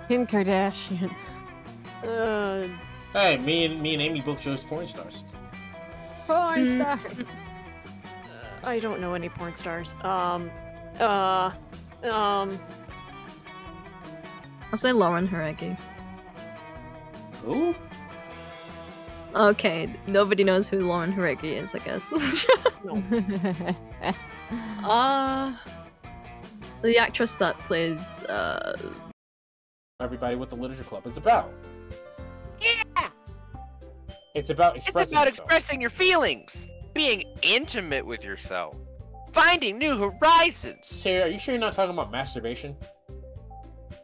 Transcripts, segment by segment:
Kim Kardashian. Hey, me and Amy both chose porn stars. Porn stars. I don't know any porn stars. I'll say Lauren Haregi. Who? Okay, nobody knows who Lauren Haregi is, I guess. The actress that plays Everybody what the Literature Club is about. Yeah! It's about It's expressing about yourself. expressing your feelings, being intimate with yourself, finding new horizons, Sarah, are you sure you're not talking about masturbation?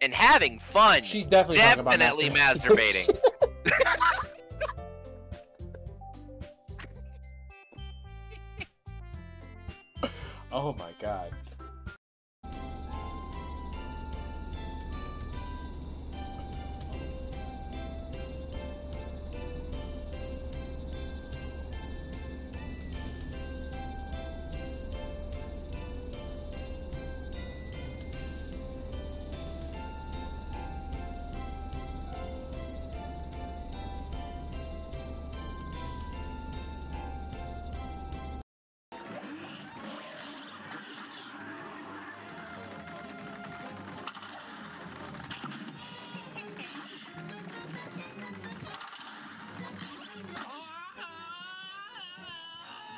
and having fun. She's definitely talking about masturbating. Oh my god.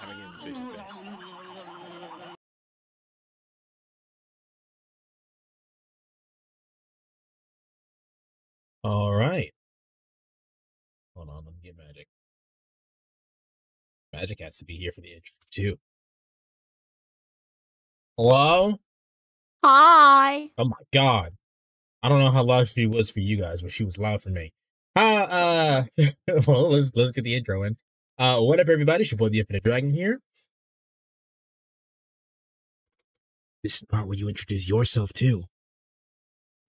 I'm gonna get in this bitch's face. All right. Hold on, let me get Magic. Magic has to be here for the intro too. Hello? Hi. Oh my god. I don't know how loud she was for you guys, but she was loud for me. Well, let's get the intro in. What up, everybody? It's your boy, the Infinite Dragon here. This is the part where you introduce yourself too.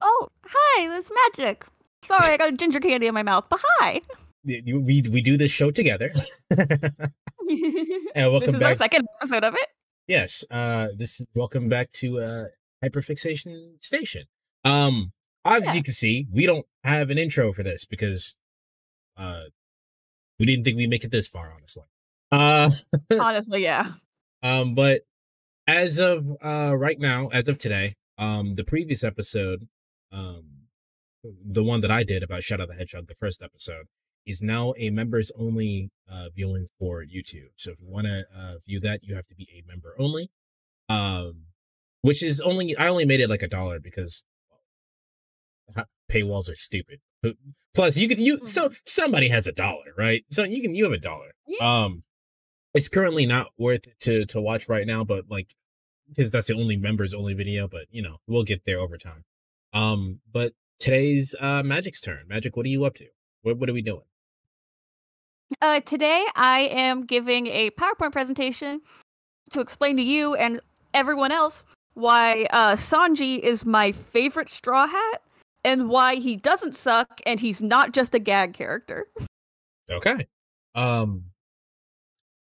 Oh, hi, this is Magic. Sorry, I got a ginger candy in my mouth, but hi. We do this show together. And welcome This is back. our second episode of it. Yes, welcome back to Hyperfixation Station. As you can see, we don't have an intro for this because we didn't think we'd make it this far, honestly. Honestly, yeah. But as of right now, as of today, the previous episode, the one that I did about Shadow the Hedgehog, the first episode, is now a members only viewing for YouTube. So if you want to view that, you have to be a member only. Which is I only made it like $1 because paywalls are stupid. Plus, so somebody has $1, right? So you have $1. Yeah. It's currently not worth it to watch right now, but like, because that's the only members only video, but you know, we'll get there over time. But today's Magic's turn. Magic, what are you up to? What are we doing? Today I am giving a PowerPoint presentation to explain to you and everyone else why Sanji is my favorite Straw Hat and why he doesn't suck and he's not just a gag character. Okay.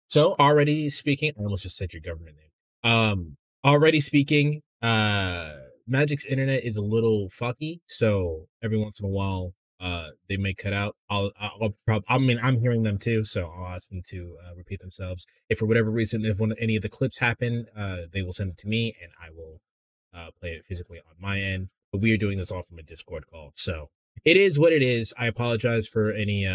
So already speaking, I almost just said your government name. Already speaking, Magic's internet is a little fucky, so every once in a while, they may cut out. I'm hearing them too, so I'll ask them to repeat themselves. If for whatever reason, if any of the clips happen, they will send it to me, and I will play it physically on my end. But we are doing this all from a Discord call, so it is what it is. I apologize for any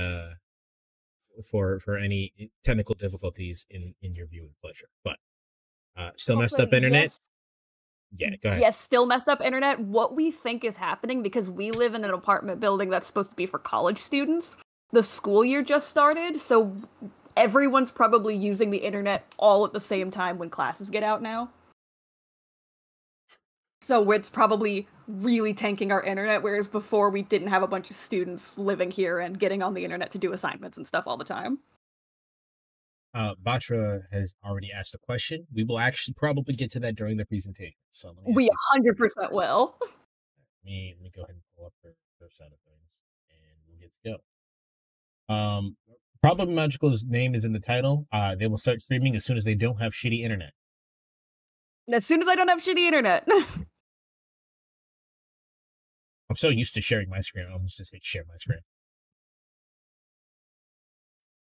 for any technical difficulties in your viewing pleasure, but still messed up internet. Yes. Yeah, go ahead. Yes, still messed up internet. What we think is happening, because we live in an apartment building that's supposed to be for college students, the school year just started, so everyone's probably using the internet all at the same time when classes get out now. So it's probably really tanking our internet, whereas before we didn't have a bunch of students living here and getting on the internet to do assignments and stuff all the time. Batra has already asked a question. We will actually probably get to that during the presentation. So We 100% will. let me go ahead and pull up her side of things, and we'll get to go. Probably Magical's name is in the title. They will start streaming as soon as they don't have shitty internet. As soon as I don't have shitty internet. I'm so used to sharing my screen. I almost just hit share my screen.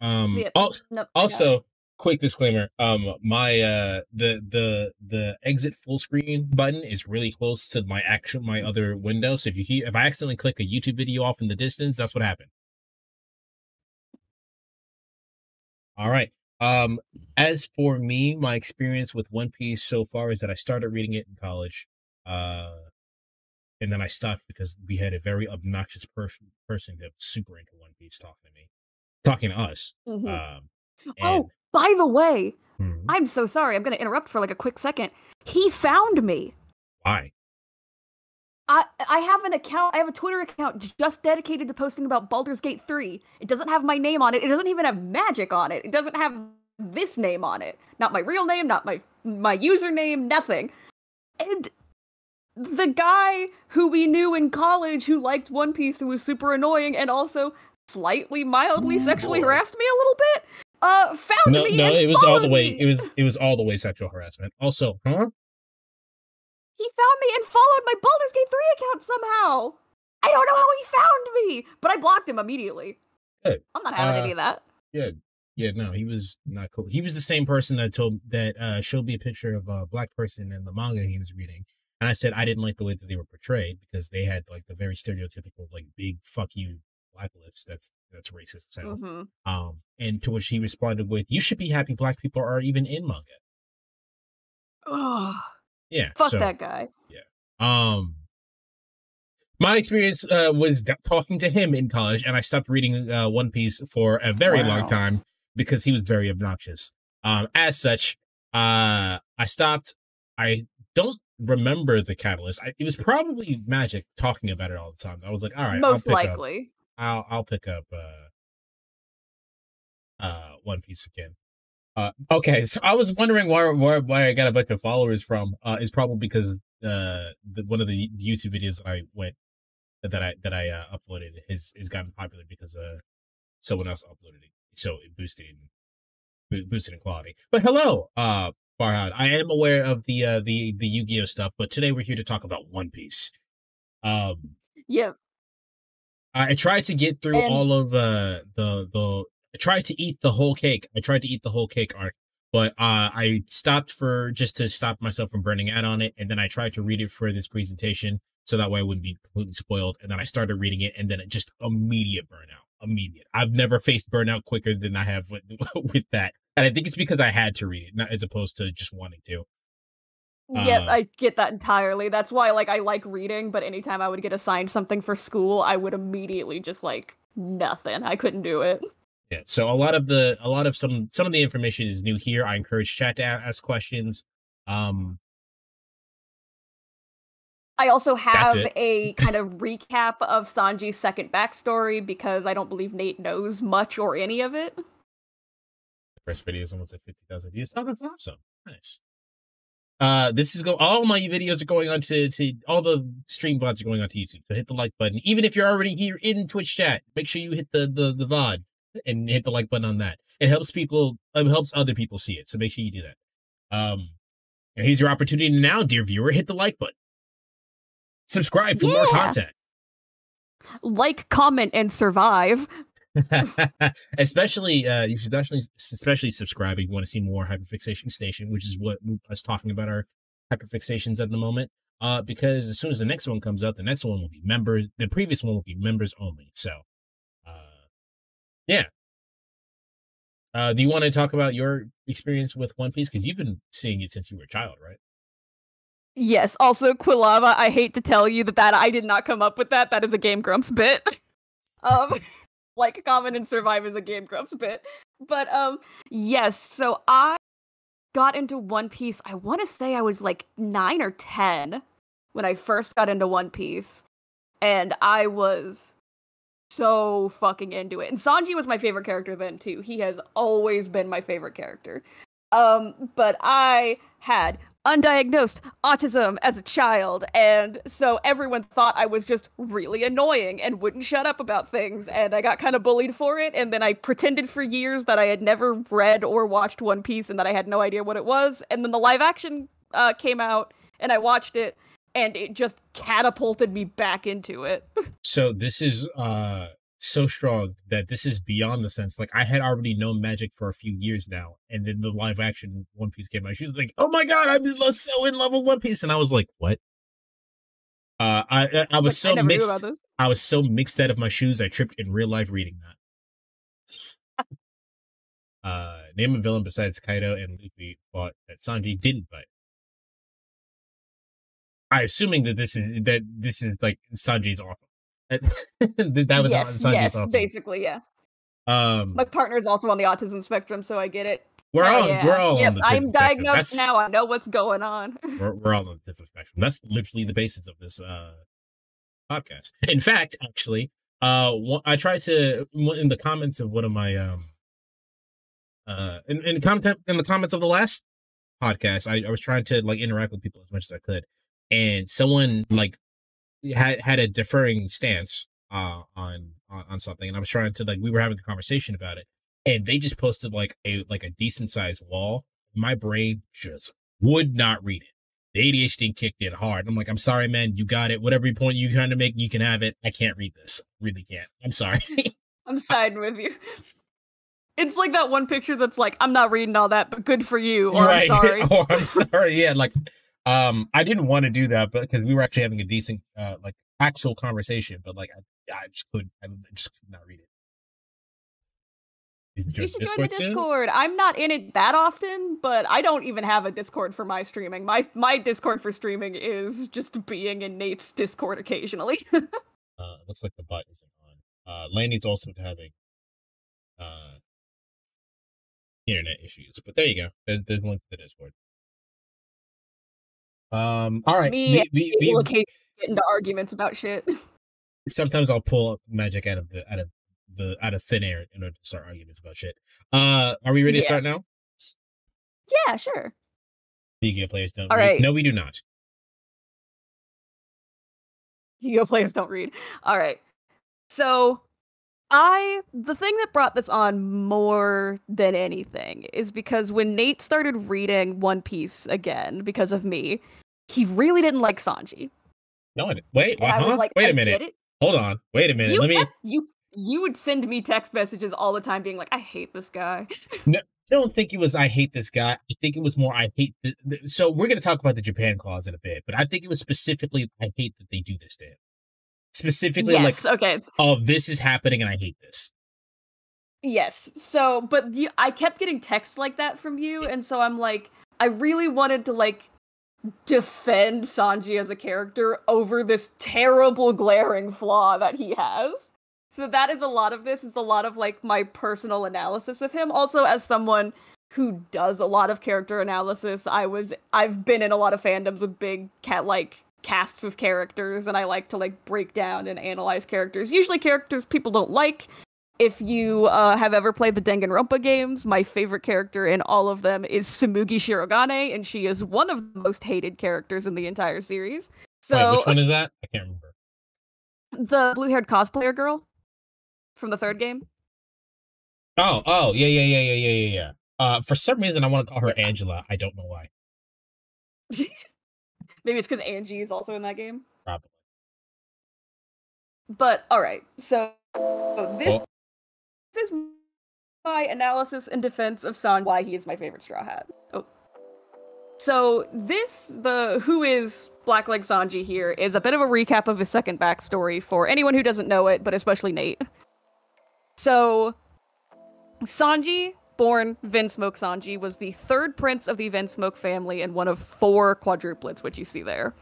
Yep. Nope, Also, quick disclaimer. My the exit full screen button is really close to my other window. So if I accidentally click a YouTube video off in the distance, that's what happened. All right. As for me, my experience with One Piece so far is that I started reading it in college. And then I stopped because we had a very obnoxious person that was super into One Piece talking to us. Oh, by the way, I'm so sorry. I'm going to interrupt for like a quick second. He found me. Why? I have an account. I have a Twitter account just dedicated to posting about Baldur's Gate 3. It doesn't have my name on it. It doesn't even have magic on it. It doesn't have this name on it. Not my real name, not my username, nothing. And the guy who we knew in college who liked One Piece, who was super annoying and also slightly mildly sexually harassed me a little bit, found me and it was all the way me. it was all the way sexual harassment. Also, huh? He found me and followed my Baldur's Gate 3 account somehow. I don't know how he found me, but I blocked him immediately. Good. I'm not having any of that. Yeah, no, he was not cool. He was the same person that showed me a picture of a black person in the manga he was reading. And I said I didn't like the way that they were portrayed because they had like the very stereotypical like big fuck you black lips. That's racist. So, and to which he responded with, "You should be happy black people are even in manga." Ugh. Yeah. Fuck that guy. Yeah. My experience was talking to him in college, and I stopped reading One Piece for a very long time because he was very obnoxious. As such, I stopped. I don't remember the catalyst. It was probably Magic talking about it all the time. I was like, all right, most likely. I'll pick up One Piece again. Okay, so I was wondering why I got a bunch of followers from. Is probably because one of the YouTube videos that I uploaded has gotten popular because someone else uploaded it, so it boosted in quality. But hello, Farhad. I am aware of the Yu-Gi-Oh stuff, but today we're here to talk about One Piece. Yeah. I tried to get through all of I tried to eat the whole cake. I tried to eat the whole cake arc, but I stopped just to stop myself from burning out on it, and then I tried to read it for this presentation so that way I wouldn't be completely spoiled. And then I started reading it, and then it just immediate burnout. Immediate. I've never faced burnout quicker than I have with that, and I think it's because I had to read it, not as opposed to just wanting to. Yeah, I get that entirely. That's why, like, I like reading, but anytime I would get assigned something for school, I would immediately just, like, nothing. I couldn't do it. Yeah, so some of the information is new here. I encourage chat to ask questions. I also have a kind of recap of Sanji's second backstory because I don't believe Nate knows much or any of it. The first video is almost at 50,000 views. Oh, that's awesome. Nice. All my videos are going on to all the stream bots are going on to YouTube. So hit the like button. Even if you're already here in Twitch chat, make sure you hit the VOD and hit the like button on that. It helps other people see it. So make sure you do that. And here's your opportunity now, dear viewer. Hit the like button. Subscribe for more content. Like, comment, and survive. Especially you should especially subscribe if you want to see more Hyperfixation Station, which is what us talking about our hyperfixations at the moment. Because as soon as the next one comes out, the next one will be members. The previous one will be members only. So, yeah. Do you want to talk about your experience with One Piece? Because you've been seeing it since you were a child, right? Yes. Also, Quilava, I hate to tell you that I did not come up with that. That is a Game Grumps bit. Like, comment and survive is a Game Grumps bit. But, yes, so I got into One Piece, I want to say I was like 9 or 10 when I first got into One Piece. And I was so fucking into it. And Sanji was my favorite character then, too. He has always been my favorite character. But I had undiagnosed autism as a child, and so everyone thought I was just really annoying and wouldn't shut up about things, and I got kind of bullied for it, and then I pretended for years that I had never read or watched One Piece and that I had no idea what it was, and then the live action came out, and I watched it, and it just catapulted me back into it. So this is so strong that this is beyond the sense. Like, I had already known magic for a few years now, and then the live action One Piece came out. She's like, "Oh my god, I'm so in love with One Piece," and I was like, "What?" I was so mixed. I was so mixed out of my shoes. I tripped in real life reading that. Name a villain besides Kaido and Luffy fought that Sanji didn't fight. I'm assuming that this is like Sanji's awful. That was Sanji's awful. Basically, yeah. My partner is also on the autism spectrum, so I get it. We're all on the I'm diagnosed now. I know what's going on. We're all on the autism spectrum. That's literally the basis of this podcast. In fact, actually, I tried to in the comments of one of my in the comments of the last podcast, I was trying to like interact with people as much as I could, and someone like had a deferring stance on something, and I was trying to, like, we were having a conversation about it, and they just posted like a decent sized wall. My brain just would not read it. The ADHD kicked in hard. I'm like, I'm sorry, man. You got it. Whatever point you kind of make, you can have it. I can't read this. Really can't. I'm sorry. I'm siding with you. It's like that one picture that's like, I'm not reading all that, but good for you. Or right. I'm sorry. Or I'm sorry. Yeah. Like, I didn't want to do that, but because we were actually having a decent, like, actual conversation, but like, I just could not read it. You should join the Discord. I'm not in it that often, but I don't even have a Discord for my streaming. My Discord for streaming is just being in Nate's Discord occasionally. Looks like the bot isn't on. Laney's also having internet issues, but there you go. There's one to the Discord. All right. We get into arguments about shit. Sometimes I'll pull magic out of thin air in order to start arguments about shit. Are we ready to start now? Yeah, sure. Yu-Gi-Oh players don't read. Right. No, we do not. Yu-Gi-Oh players don't read. All right. So, the thing that brought this on more than anything is because when Nate started reading One Piece again because of me, he really didn't like Sanji. No, I didn't. Wait, like, wait a minute. Hold on. Wait a minute. You would send me text messages all the time being like, I hate this guy. No, I don't think it was I hate this guy. I think it was more I hate so we're going to talk about the Japan clause in a bit, but I think it was specifically I hate that they do this to him. Specifically, yes, like, okay. Oh, this is happening and I hate this. Yes. So, but I kept getting texts like that from you, and so I'm like, I really wanted to, like, defend Sanji as a character over this terrible glaring flaw that he has. So that is a lot of this, is a lot of, like, my personal analysis of him. Also, as someone who does a lot of character analysis, I've been in a lot of fandoms with big casts of characters, and I like to, like, break down and analyze characters. Usually characters people don't like. If you have ever played the Danganronpa games, my favorite character in all of them is Tsumugi Shirogane, and she is one of the most hated characters in the entire series. So, wait, which one is that? I can't remember. The blue-haired cosplayer girl from the third game. Oh, yeah. For some reason, I want to call her Angela. I don't know why. Maybe it's because Angie is also in that game. Probably. But all right, so this is my analysis and defense of Sanji, why he is my favorite Straw Hat. Oh. So who is Blackleg Sanji here is a bit of a recap of his second backstory for anyone who doesn't know it, but especially Nate. So, Sanji, born Vinsmoke Sanji, was the third prince of the Vinsmoke family and one of 4 quadruplets, which you see there.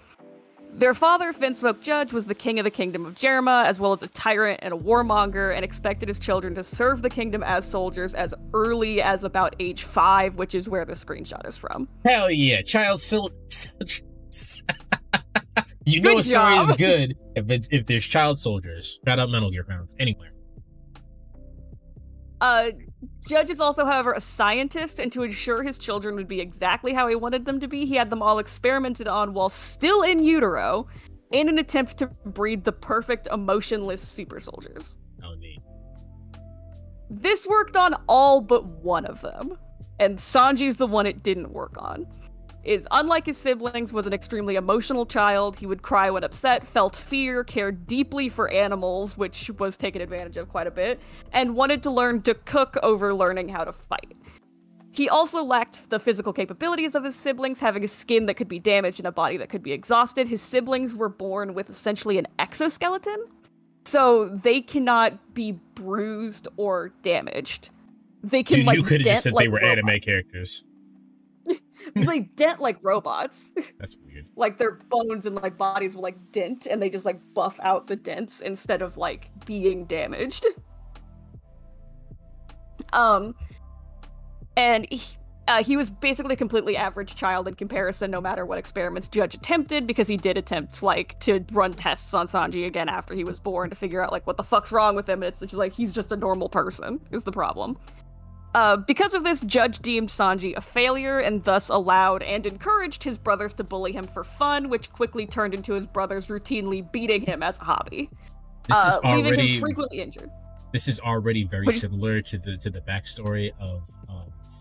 Their father, Vinsmoke Judge, was the king of the kingdom of Jerma, as well as a tyrant and a warmonger, and expected his children to serve the kingdom as soldiers as early as about age 5, which is where the screenshot is from. Hell yeah, child soldiers. You know Good a story job. is good if there's child soldiers. Shout out Metal Gear fans. Anywhere. Judge is also, however, a scientist, and to ensure his children would be exactly how he wanted them to be, he had them all experimented on while still in utero, in an attempt to breed the perfect emotionless super soldiers. Oh, neat. This worked on all but one of them, and Sanji's the one it didn't work on. is, unlike his siblings, was an extremely emotional child. He would cry when upset, felt fear, cared deeply for animals, which was taken advantage of quite a bit, and wanted to learn to cook over learning how to fight. He also lacked the physical capabilities of his siblings, having a skin that could be damaged and a body that could be exhausted. His siblings were born with essentially an exoskeleton, so they cannot be bruised or damaged. They can, you could have just said like they were robots. anime characters. They dent like robots. That's weird. Like their bones and like bodies will like dent, and they just like buff out the dents instead of like being damaged. And he was basically a completely average child in comparison, no matter what experiments Judge attempted, because he did attempt like to run tests on Sanji again after he was born to figure out like what the fuck's wrong with him. And it's just like he's just a normal person is the problem. Because of this, Judge deemed Sanji a failure and thus allowed and encouraged his brothers to bully him for fun, which quickly turned into his brothers routinely beating him as a hobby, leaving him frequently injured. This is already very similar to the backstory of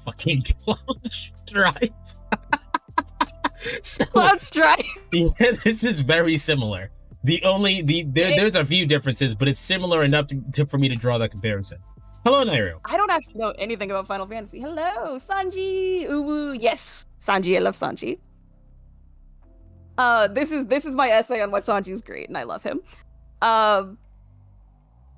fucking Cloud Strife. Cloud Strife. Yeah, this is very similar. There's a few differences, but it's similar enough for me to draw that comparison. Hello, Nairo. I don't actually know anything about Final Fantasy. Hello, Sanji. Uwu. Yes, Sanji. I love Sanji. This is my essay on why Sanji is great, and I love him.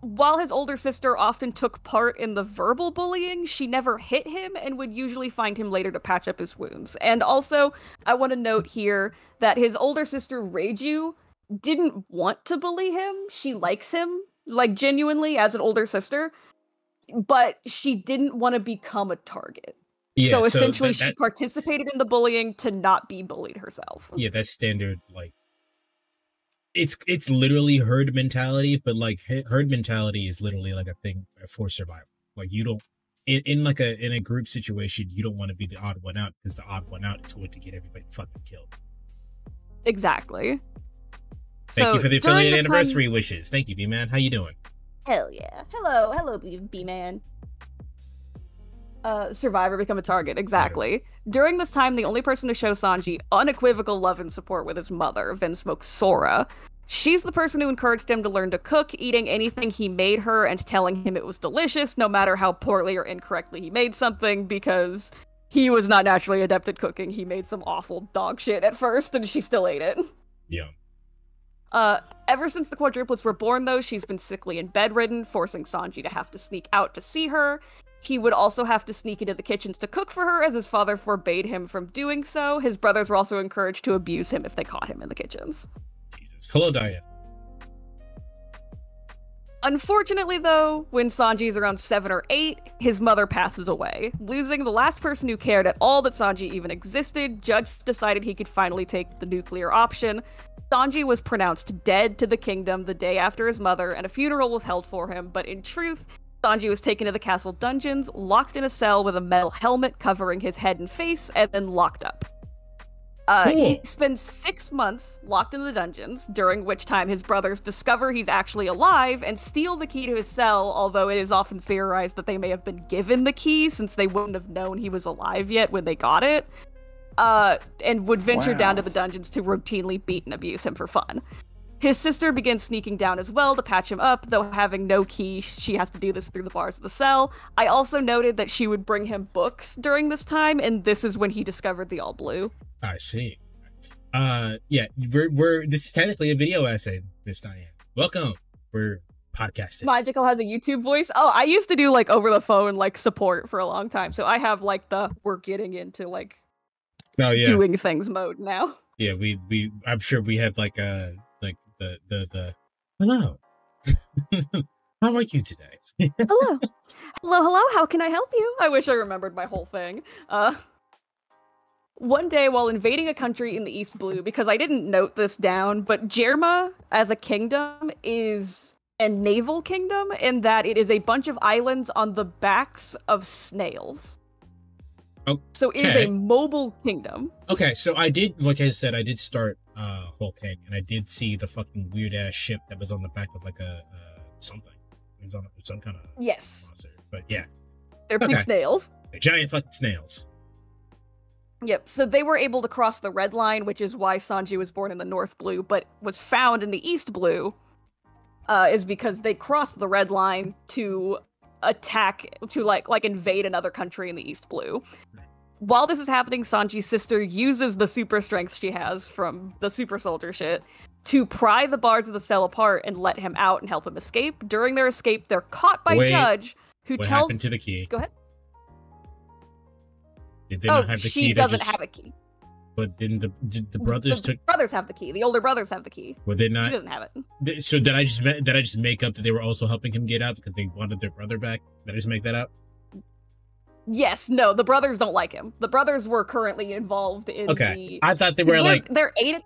While his older sister often took part in the verbal bullying, she never hit him and would usually find him later to patch up his wounds. And also, I want to note here that his older sister, Reiju, didn't want to bully him. She likes him, like, genuinely as an older sister, but she didn't want to become a target. Yeah, so essentially, she participated in the bullying to not be bullied herself. Yeah, that's standard, like, it's literally herd mentality, but like herd mentality is literally like a thing for survival. Like you don't in a group situation, you don't want to be the odd one out because the odd one out is going to get everybody fucking killed. Exactly. Thank you for the affiliate anniversary wishes. Thank you, B-Man. How you doing? Hell yeah. Hello, B-Man. Survivor become a target, exactly. Yeah. During this time, the only person to show Sanji unequivocal love and support with his mother, Vinsmoke Sora. She's the person who encouraged him to learn to cook, eating anything he made her and telling him it was delicious, no matter how poorly or incorrectly he made something, because he was not naturally adept at cooking. He made some awful dog shit at first, and she still ate it. Yeah. Ever since the quadruplets were born, though, she's been sickly and bedridden, forcing Sanji to have to sneak out to see her. He would also have to sneak into the kitchens to cook for her, as his father forbade him from doing so. His brothers were also encouraged to abuse him if they caught him in the kitchens. Jesus. Hello, Diane. Unfortunately, though, when Sanji is around 7 or 8, his mother passes away. Losing the last person who cared at all that Sanji even existed, Judge decided he could finally take the nuclear option. Sanji was pronounced dead to the kingdom the day after his mother, and a funeral was held for him, but in truth, Sanji was taken to the castle dungeons, locked in a cell with a metal helmet covering his head and face, and then locked up. He spends 6 months locked in the dungeons, during which time his brothers discover he's actually alive and steal the key to his cell, although it is often theorized that they may have been given the key since they wouldn't have known he was alive yet when they got it, and would venture down to the dungeons to routinely beat and abuse him for fun. His sister begins sneaking down as well to patch him up, though having no key, she has to do this through the bars of the cell. I also noted that she would bring him books during this time, and this is when he discovered the All Blue. I see. Yeah, this is technically a video essay, Miss Diane. Welcome. We're podcasting. Magical has a YouTube voice. Oh, I used to do like over the phone like support for a long time, so I have like the we're getting into like doing things mode now. Yeah, I'm sure we have like the hello. How are you today? Hello, how can I help you? I wish I remembered my whole thing. One day while invading a country in the East Blue, because I didn't note this down, but Jerma as a kingdom is a naval kingdom in that it is a bunch of islands on the backs of snails. Okay. So it is a mobile kingdom. Okay, so I did, like I said, I did start Whole Cake, and I did see the fucking weird ass ship that was on the back of like a something. It was on some kind of monster. But yeah, they're big snails. They're giant fucking snails. Yep, so they were able to cross the red line, which is why Sanji was born in the North Blue, but was found in the East Blue, is because they crossed the red line to attack, to like invade another country in the East Blue. While this is happening, Sanji's sister uses the super strength she has from the super soldier shit to pry the bars of the cell apart and let him out and help him escape. During their escape, they're caught by Judge, who what tells... happened to the key? Go ahead. Did they not have the key? She doesn't have a key. But didn't the brothers The brothers have the key. The older brothers have the key. Were they not? She doesn't have it. So did I just make up that they were also helping him get out because they wanted their brother back? Did I just make that up? Yes, no, the brothers don't like him. The brothers were currently involved in Okay. I thought they were like... They're eight...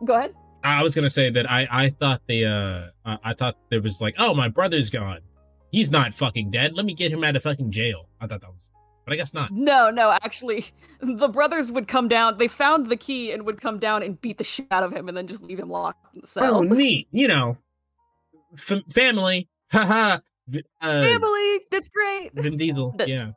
Go ahead. I was gonna say that I thought I thought there was like, oh, my brother's gone. He's not fucking dead. Let me get him out of fucking jail. I thought that was... But I guess not. No, actually, the brothers would come down. They found the key and would come down and beat the shit out of him and then just leave him locked in the cell. Oh, neat. You know. Family. Haha. Family! That's great! Vin Diesel. Yeah.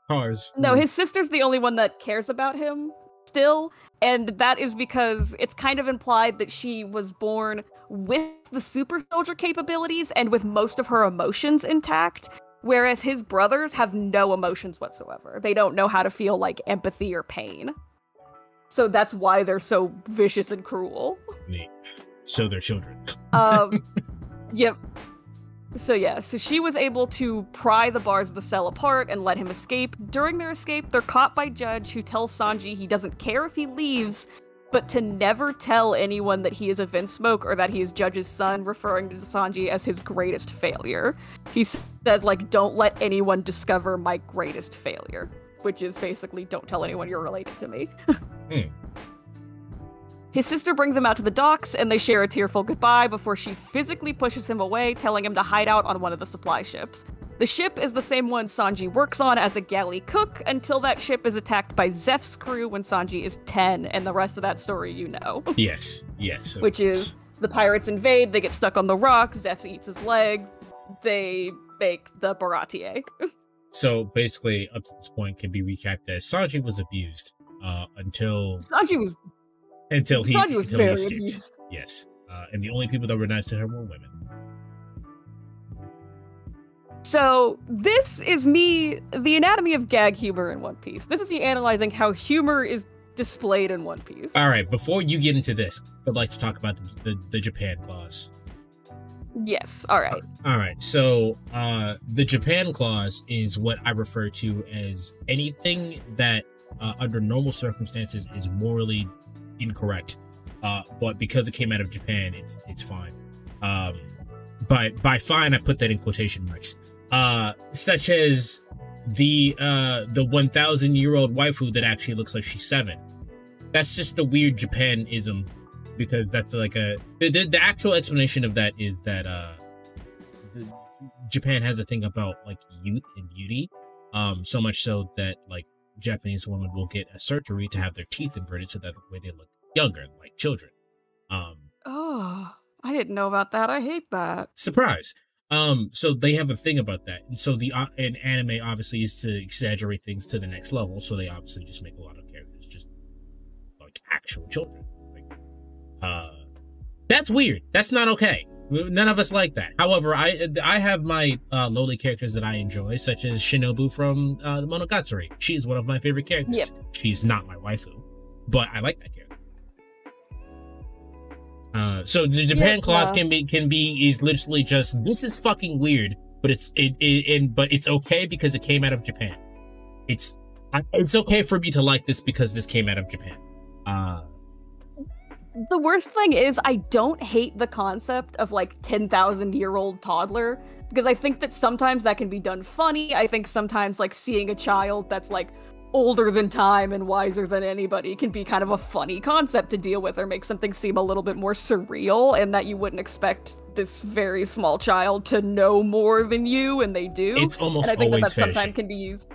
Cars. No, his sister's the only one that cares about him still, and that is because it's kind of implied that she was born with the super soldier capabilities and with most of her emotions intact, whereas his brothers have no emotions whatsoever. They don't know how to feel like empathy or pain. So that's why they're so vicious and cruel. Neat. So they're children. Yep. So she was able to pry the bars of the cell apart and let him escape. During their escape, they're caught by Judge, who tells Sanji he doesn't care if he leaves, but to never tell anyone that he is a Vinsmoke or that he is Judge's son, referring to Sanji as his greatest failure. He says, like, don't let anyone discover my greatest failure, which is basically, don't tell anyone you're related to me. His sister brings him out to the docks, and they share a tearful goodbye before she physically pushes him away, telling him to hide out on one of the supply ships. The ship is the same one Sanji works on as a galley cook, until that ship is attacked by Zeph's crew when Sanji is 10, and the rest of that story you know. Yes. Which is, the pirates invade, they get stuck on the rock, Zeph eats his leg, they make the Baratier. So basically, up to this point, can be recapped as Sanji was abused until Sanji was very escaped. abused. Yes. And the only people that were nice to her were women. So, this is me, the anatomy of gag humor in One Piece. This is me analyzing how humor is displayed in One Piece. Alright, before you get into this, I'd like to talk about the Japan clause. Yes, alright. Alright, so the Japan clause is what I refer to as anything that under normal circumstances is morally incorrect, but because it came out of Japan, it's fine. By fine, I put that in quotation marks. Such as the 1,000-year-old waifu that actually looks like she's 7. That's just a weird Japanism, because that's like the actual explanation of that is that Japan has a thing about like youth and beauty, so much so that like Japanese women will get a surgery to have their teeth inverted so that way they look younger, like children. Oh, I didn't know about that. I hate that. Surprise. So they have a thing about that. And so and anime obviously is to exaggerate things to the next level. So they obviously just make a lot of characters just like actual children. Like, that's weird. That's not okay. None of us like that. However, I have my lowly characters that I enjoy, such as Shinobu from the Monogatari. She is one of my favorite characters. Yep. She's not my waifu, but I like that character. So the Japan clause is literally just, this is fucking weird, but it's okay because it came out of Japan. It's okay for me to like this because this came out of Japan. The worst thing is I don't hate the concept of like 10,000-year-old toddler, because I think that sometimes that can be done funny. I think sometimes like seeing a child that's like older than time and wiser than anybody can be kind of a funny concept to deal with, or make something seem a little bit more surreal, and that you wouldn't expect this very small child to know more than you, and they do. It's almost and I think always that fetishy. sometimes can be used.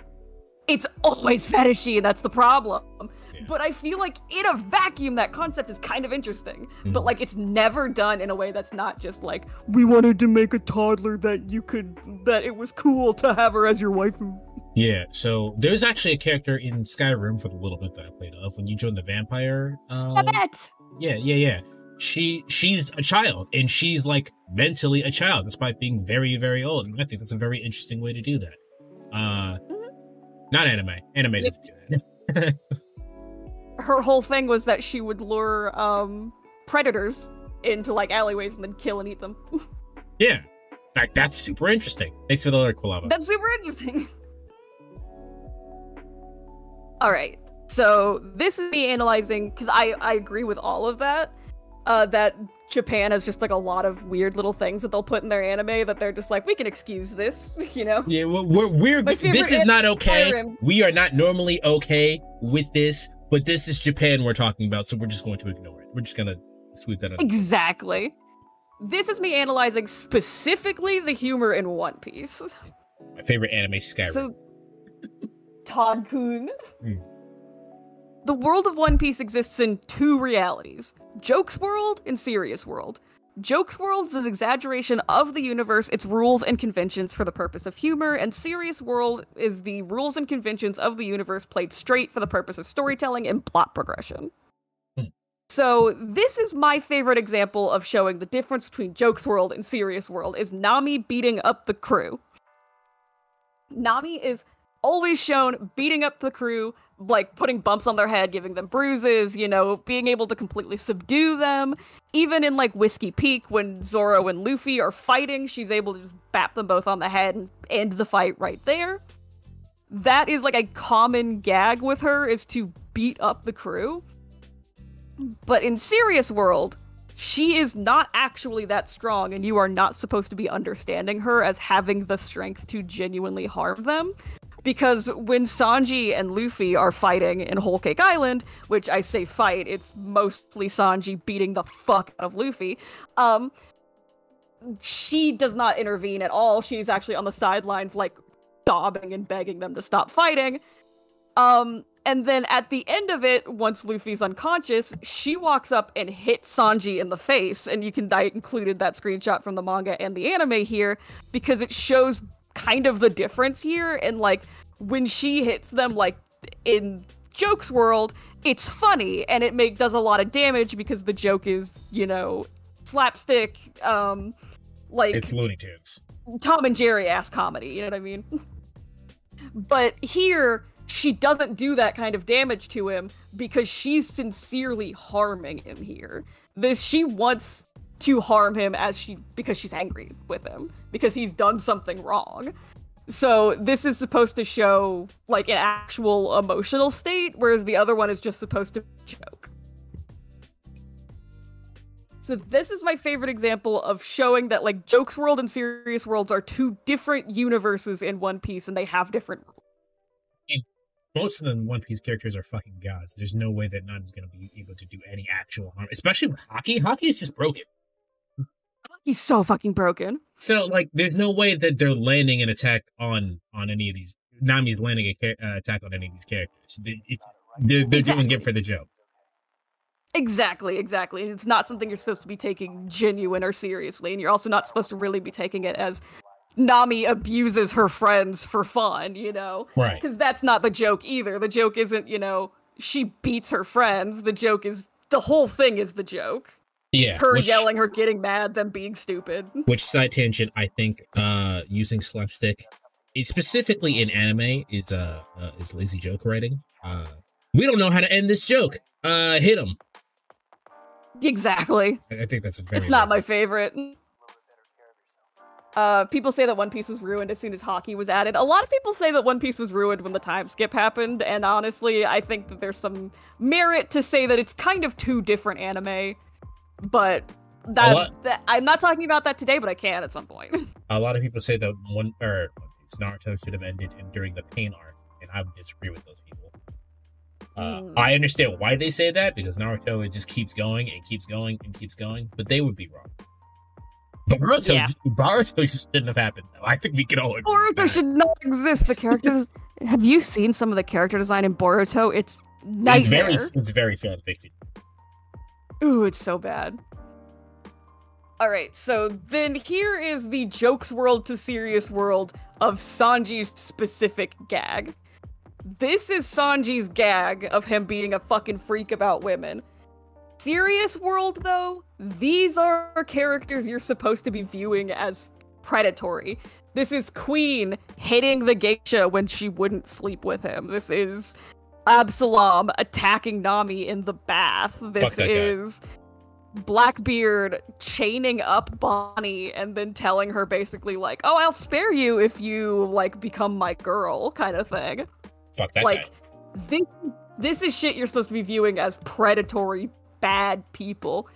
It's always fetishy, and that's the problem. Yeah. But I feel like in a vacuum, that concept is kind of interesting. But like, it's never done in a way that's not just like, we wanted to make a toddler that it was cool to have her as your waifu. Yeah, so there's actually a character in Skyrim for the little bit that I played of. When you join the vampire, Babette! yeah. She's a child, and she's like mentally a child, despite being very, very old. And I think that's a very interesting way to do that. Not anime. Anime doesn't do that. Her whole thing was that she would lure predators into like alleyways and then kill and eat them. Yeah, that's super interesting. Thanks for the article, Lava. That's super interesting. All right, so this is me analyzing, because I agree with all of that, that Japan has just like a lot of weird little things that they'll put in their anime that they're just like, we can excuse this, you know? Yeah, we're this is not okay. Skyrim. We are not normally okay with this, but this is Japan we're talking about, so we're just going to ignore it. We're just gonna sweep that under. Exactly. This is me analyzing specifically the humor in One Piece. My favorite anime, Skyrim. So, Todd-kun. The world of One Piece exists in two realities. Jokes World and Serious World. Jokes World is an exaggeration of the universe, its rules and conventions for the purpose of humor, and Serious World is the rules and conventions of the universe played straight for the purpose of storytelling and plot progression. So this is my favorite example of showing the difference between Jokes World and Serious World is Nami beating up the crew. Nami is always shown beating up the crew, like putting bumps on their head, giving them bruises, you know, being able to completely subdue them. Even in like Whiskey Peak, when Zoro and Luffy are fighting, she's able to just bap them both on the head and end the fight right there. That is like a common gag with her, is to beat up the crew. But in Serious World, she is not actually that strong, and you are not supposed to be understanding her as having the strength to genuinely harm them. Because when Sanji and Luffy are fighting in Whole Cake Island, which I say fight, it's mostly Sanji beating the fuck out of Luffy, she does not intervene at all. She's actually on the sidelines, like, sobbing and begging them to stop fighting. And then at the end of it, once Luffy's unconscious, she walks up and hits Sanji in the face, and I included that screenshot from the manga and the anime here, because it shows kind of the difference here, and like, when she hits them, like, in Jokes World, it's funny, and it does a lot of damage because the joke is, you know, slapstick, like... It's Looney Tunes. Tom and Jerry ass comedy, you know what I mean? But here, she doesn't do that kind of damage to him because she's sincerely harming him here. She wants to harm him because she's angry with him, because he's done something wrong. So this is supposed to show like an actual emotional state, whereas the other one is just supposed to joke. So this is my favorite example of showing that like Jokes World and Serious Worlds are two different universes in One Piece, and they have different rules. Most of the One Piece characters are fucking gods. There's no way that Nami's gonna be able to do any actual harm, especially with Haki. Haki is just broken. He's so fucking broken. So, like, there's no way that they're landing an attack on any of these. Nami's landing an attack on any of these characters. They're doing it for the joke. Exactly. It's not something you're supposed to be taking genuine or seriously, and you're also not supposed to really be taking it as Nami abuses her friends for fun, you know? Right. Because that's not the joke either. The joke isn't, you know, she beats her friends. The joke is, the whole thing is the joke. Yeah. Her yelling, her getting mad, them being stupid. Which, side tangent, I think using slapstick, specifically in anime, is lazy joke writing. We don't know how to end this joke. Hit him. Exactly. I think that's It's not my favorite. People say that One Piece was ruined as soon as Haki was added. A lot of people say that One Piece was ruined when the time skip happened, and honestly, I think that there's some merit to say that it's kind of two different anime. But I'm not talking about that today, but I can at some point. A lot of people say that Naruto should have ended during the Pain arc, and I would disagree with those people. I understand why they say that, because Naruto, it just keeps going and keeps going and keeps going, but they would be wrong. Boruto just shouldn't have happened, though. I think we can all agree. Boruto should not exist. The characters... Have you seen some of the character design in Boruto? It's nightmare. It's very fan fiction. Ooh, it's so bad. Alright, so then here is the jokes world to serious world of Sanji's specific gag. This is Sanji's gag of him being a fucking freak about women. Serious world, though, these are characters you're supposed to be viewing as predatory. This is Queen hitting the geisha when she wouldn't sleep with him. This is Absalom attacking Nami in the bath. This is Blackbeard chaining up Bonnie and then telling her basically like, oh, I'll spare you if you, like, become my girl, kind of thing. Fuck that like, guy. This is shit you're supposed to be viewing as predatory, bad people.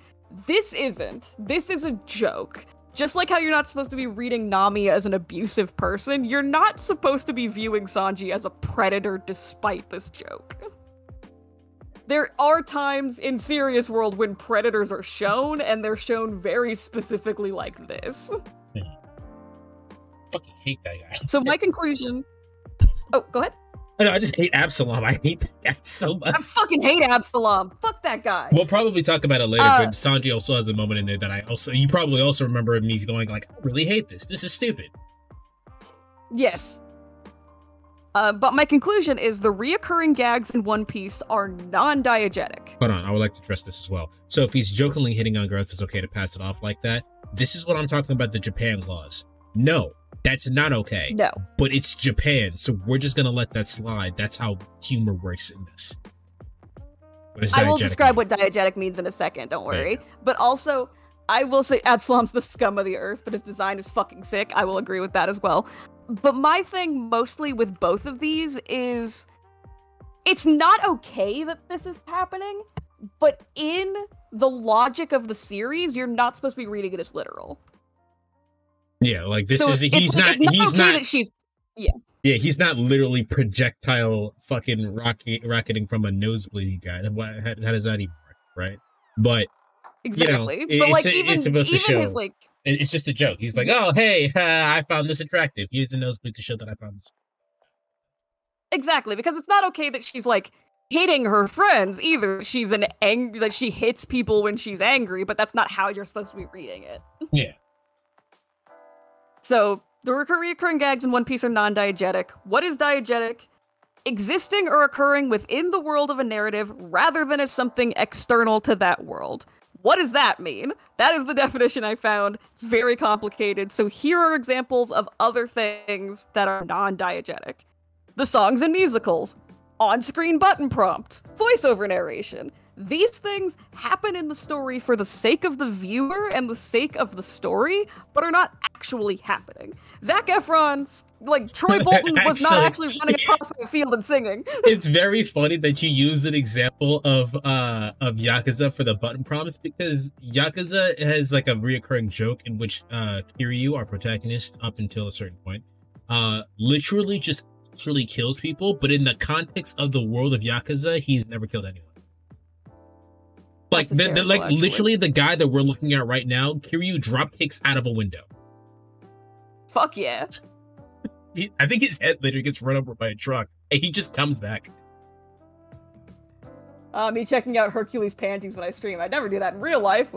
This isn't. This is a joke. Just like how you're not supposed to be reading Nami as an abusive person, you're not supposed to be viewing Sanji as a predator despite this joke. There are times in Serious World when predators are shown, and they're shown very specifically like this. Fucking hate that guy. So my conclusion... Oh, go ahead. No, I just hate Absalom. I hate that guy so much. I fucking hate Absalom. Fuck that guy. We'll probably talk about it later, but Sanji also has a moment in there that you probably also remember him. He's going like, I really hate this. This is stupid. Yes. But my conclusion is the reoccurring gags in One Piece are non-diegetic. Hold on, I would like to address this as well. So if he's jokingly hitting on girls, it's okay to pass it off like that. This is what I'm talking about, the Japan clause. No, that's not okay. No. But it's Japan, so we're just gonna let that slide. That's how humor works in this. I will describe what diegetic means in a second, don't worry. But also, I will say Absalom's the scum of the earth, but his design is fucking sick. I will agree with that as well. But my thing mostly with both of these is it's not okay that this is happening, but in the logic of the series, you're not supposed to be reading it as literal. Yeah, like this so is he's not that she's Yeah, he's not literally projectile fucking rocketing from a nosebleed guy. How does that even work, right? But exactly. You know, but like it's supposed to show. His, like, it's just a joke. He's like, oh, hey, I found this attractive. Use the nosebleed to show that I found this. Exactly, because it's not okay that she's like hitting her friends either. She's that she hits people when she's angry, but that's not how you're supposed to be reading it. Yeah. So the recurring gags in One Piece are non-diegetic. What is diegetic? Existing or occurring within the world of a narrative rather than as something external to that world. What does that mean? That is the definition I found. It's very complicated. So here are examples of other things that are non-diegetic. The songs and musicals, on-screen button prompts, voiceover narration. These things happen in the story for the sake of the viewer and the sake of the story, but are not actually happening. Zac Efron, like Troy Bolton, was not actually running across the field and singing. It's very funny that you use an example of Yakuza for the button prompts, because Yakuza has like a reoccurring joke in which Kiryu, our protagonist, up until a certain point, literally just kills people, but in the context of the world of Yakuza, he's never killed anyone. Like, literally the guy that we're looking at right now, Kiryu drop kicks out of a window. Fuck yeah. I think his head later gets run over by a truck, and he just comes back. Me checking out Hercules' panties when I stream. I'd never do that in real life.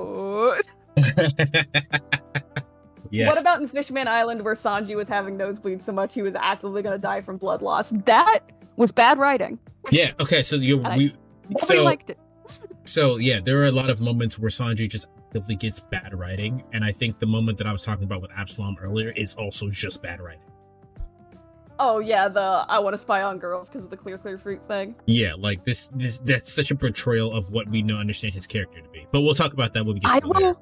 Yes. What about in Fishman Island, where Sanji was having nosebleeds so much he was actively going to die from blood loss? That was bad writing. Yeah, okay, so nobody liked it. So yeah, there are a lot of moments where Sanji just actively gets bad writing, and I think the moment that I was talking about with Absalom earlier is also just bad writing. Oh yeah, the I want to spy on girls because of the clear fruit thing. Yeah, like this that's such a portrayal of what we understand his character to be. But we'll talk about that when we get to it later.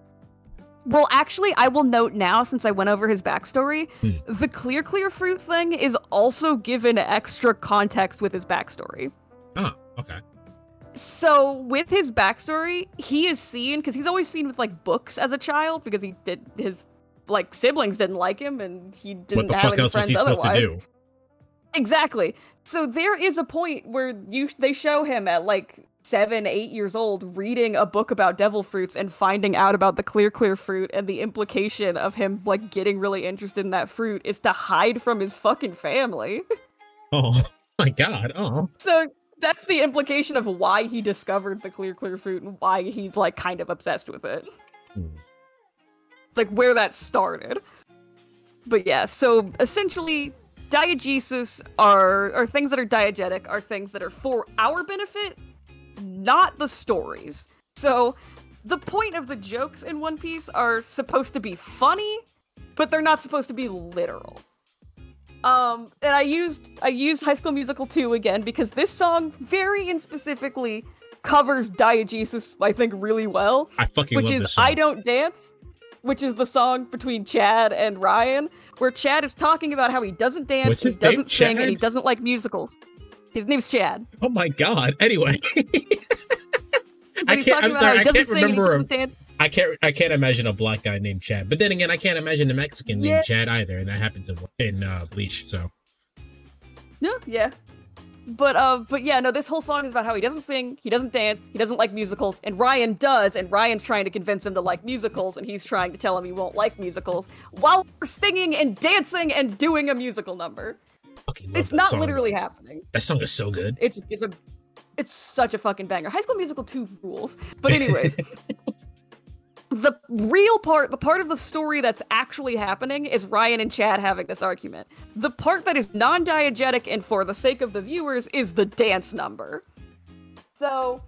Well, actually, I will note now, since I went over his backstory, the clear fruit thing is also given extra context with his backstory. Oh, okay. So, with his backstory, he is seen, because he's always seen with, like, books as a child, because his, like, siblings didn't like him, and he didn't have any friends otherwise. What the fuck else was he supposed to do? Exactly. So there is a point where they show him at, like, 7, 8 years old, reading a book about devil fruits and finding out about the clear fruit, and the implication of him, like, getting really interested in that fruit is to hide from his fucking family. Oh, my God. Oh. So that's the implication of why he discovered the clear fruit and why he's, like, kind of obsessed with it. It's like where that started. But yeah, so essentially, diegesis are things that are diegetic, are things that are for our benefit, not the stories. So the point of the jokes in One Piece are supposed to be funny, but they're not supposed to be literal. And I used High School Musical 2 again because this song very specifically covers diegesis, I think, really well. I fucking love this song. I Don't Dance, which is the song between Chad and Ryan, where Chad is talking about how he doesn't dance, he doesn't sing, and he doesn't like musicals. His name's Chad. Oh my god. Anyway. I'm sorry, I can't remember. I can't imagine a black guy named Chad. But then again, I can't imagine a Mexican named Chad either, and that happens in Bleach, so. Yeah. But yeah, no, this whole song is about how he doesn't sing, he doesn't dance, he doesn't like musicals, and Ryan does, and Ryan's trying to convince him to like musicals, and he's trying to tell him he won't like musicals, while we're singing and dancing and doing a musical number. It's not literally happening. That song is so good. It's such a fucking banger. High School Musical 2 rules. But anyways, the real part, the part of the story that's actually happening is Ryan and Chad having this argument. The part that is non-diegetic and for the sake of the viewers is the dance number. So,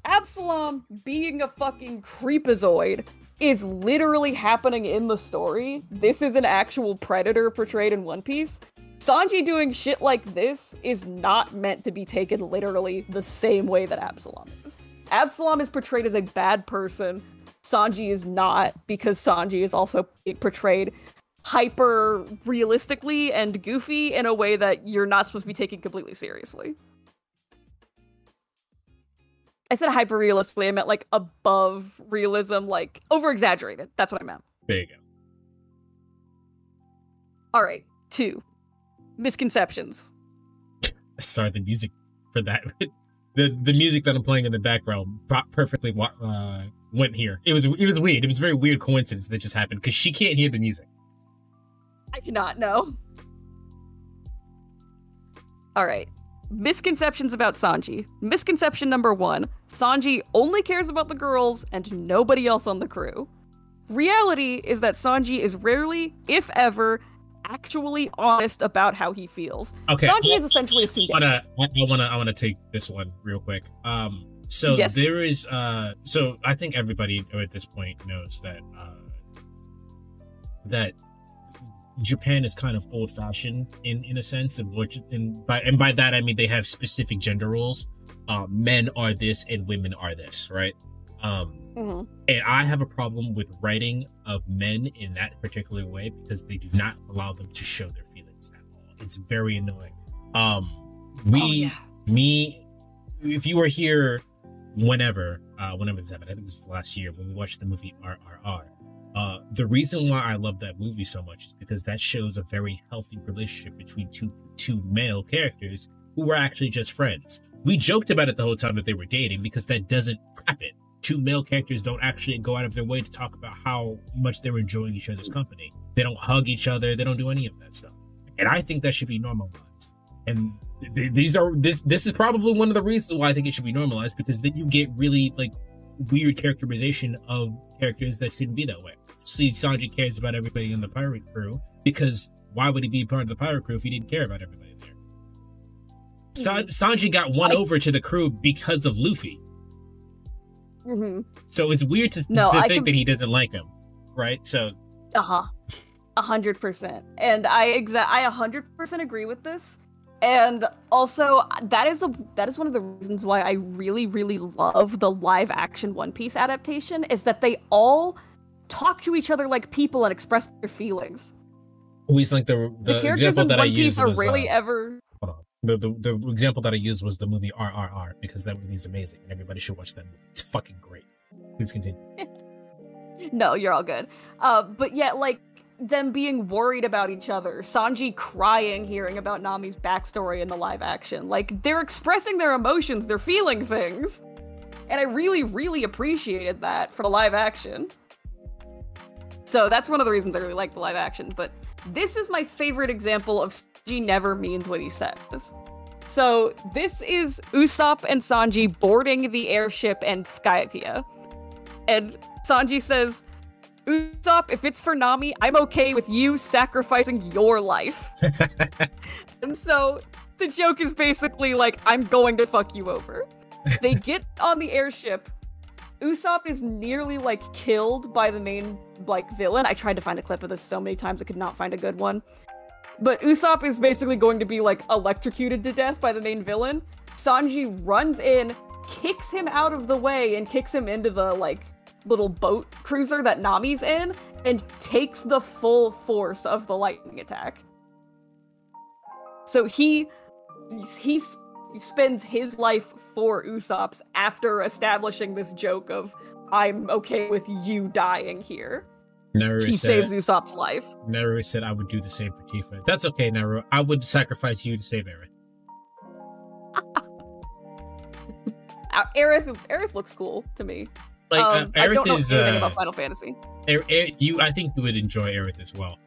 Absalom being a fucking creepazoid is literally happening in the story. This is an actual predator portrayed in One Piece. Sanji doing shit like this is not meant to be taken literally the same way that Absalom is. Absalom is portrayed as a bad person. Sanji is not, because Sanji is also portrayed hyper realistically and goofy in a way that you're not supposed to be taken completely seriously. I said hyper realistically, I meant like above realism, like over exaggerated. That's what I meant. There you go. Alright, 2. Misconceptions. Sorry, the music for that. the music that I'm playing in the background perfectly went here. It was weird. It was a very weird coincidence that just happened because she can't hear the music. I cannot know. All right. Misconceptions about Sanji. Misconception number 1. Sanji only cares about the girls and nobody else on the crew. Reality is that Sanji is rarely, if ever, actually honest about how he feels. Okay, Sanji is essentially a I wanna take this one real quick. So yes. There is so I think everybody at this point knows that that Japan is kind of old-fashioned in a sense, and by that I mean they have specific gender roles. Men are this and women are this, right? And I have a problem with writing of men in that particular way because they do not allow them to show their feelings at all. It's very annoying. If you were here whenever this happened, I think this was last year when we watched the movie RRR. The reason why I love that movie so much is because that shows a very healthy relationship between two male characters who were actually just friends. We joked about it the whole time that they were dating because that doesn't happen. 2 male characters don't actually go out of their way to talk about how much they're enjoying each other's company. They don't hug each other. They don't do any of that stuff. And I think that should be normalized. And this is probably one of the reasons why I think it should be normalized, because then you get really like weird characterization of characters that shouldn't be that way. See, Sanji cares about everybody in the pirate crew because why would he be part of the pirate crew if he didn't care about everybody there? Sanji got won over to the crew because of Luffy. So it's weird to think that he doesn't like him, right? So 100%, and I 100% agree with this. And also, that is one of the reasons why I really, really love the live action One Piece adaptation, is that they all talk to each other like people and express their feelings. Always like the example that I used was rarely ever. The example that I used was the movie RRR, because that movie is amazing and everybody should watch that movie. It's fucking great. Please continue. No, you're all good. But yeah, like them being worried about each other, Sanji crying hearing about Nami's backstory in the live action. Like, they're expressing their emotions, they're feeling things. And I really, really appreciated that for the live action. So that's one of the reasons I really like the live action. But this is my favorite example of Sanji never means what he says. So this is Usopp and Sanji boarding the airship and Skypiea. And Sanji says, Usopp, if it's for Nami, I'm okay with you sacrificing your life. And so the joke is basically like, I'm going to fuck you over. They get on the airship. Usopp is nearly like killed by the main like villain. I tried to find a clip of this so many times I could not find a good one. But Usopp is basically going to be like electrocuted to death by the main villain. Sanji runs in, kicks him out of the way, and kicks him into the like little boat cruiser that Nami's in, and takes the full force of the lightning attack. So he spends his life for Usopp's after establishing this joke of, I'm okay with you dying here. He saves Usopp's life. Naru said, I would do the same for Tifa. That's okay, Naru. I would sacrifice you to save Aerith. Aerith looks cool to me. Like, I Aerith don't know is, anything about Final Fantasy. I think you would enjoy Aerith as well.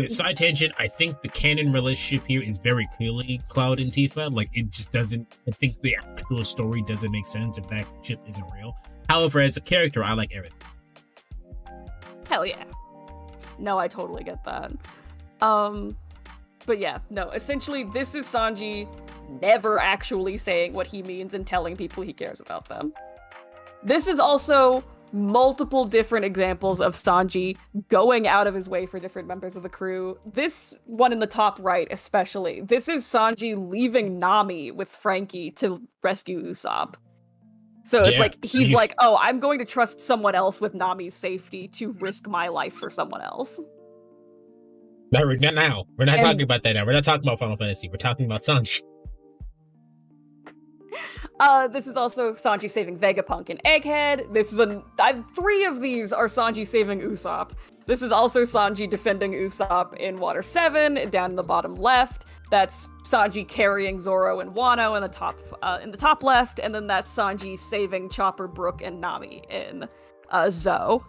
Side tangent, I think the canon relationship here is very clearly Cloud and Tifa. Like, it just doesn't, I think the actual story doesn't make sense if that ship isn't real. However, as a character, I like Aerith. Hell yeah. No, I totally get that. But yeah, no, essentially this is Sanji never actually saying what he means and telling people he cares about them. This is also multiple different examples of Sanji going out of his way for different members of the crew. This one in the top right especially. This is Sanji leaving Nami with Frankie to rescue Usopp. So it's like, he's like, oh, I'm going to trust someone else with Nami's safety to risk my life for someone else. No, not now. We're not talking about that now. We're not talking about Final Fantasy. We're talking about Sanji. This is also Sanji saving Vegapunk and Egghead. This is three of these are Sanji saving Usopp. This is also Sanji defending Usopp in Water 7, down in the bottom left. That's Sanji carrying Zoro and Wano in the top left, and then that's Sanji saving Chopper, Brook, and Nami in Zoe.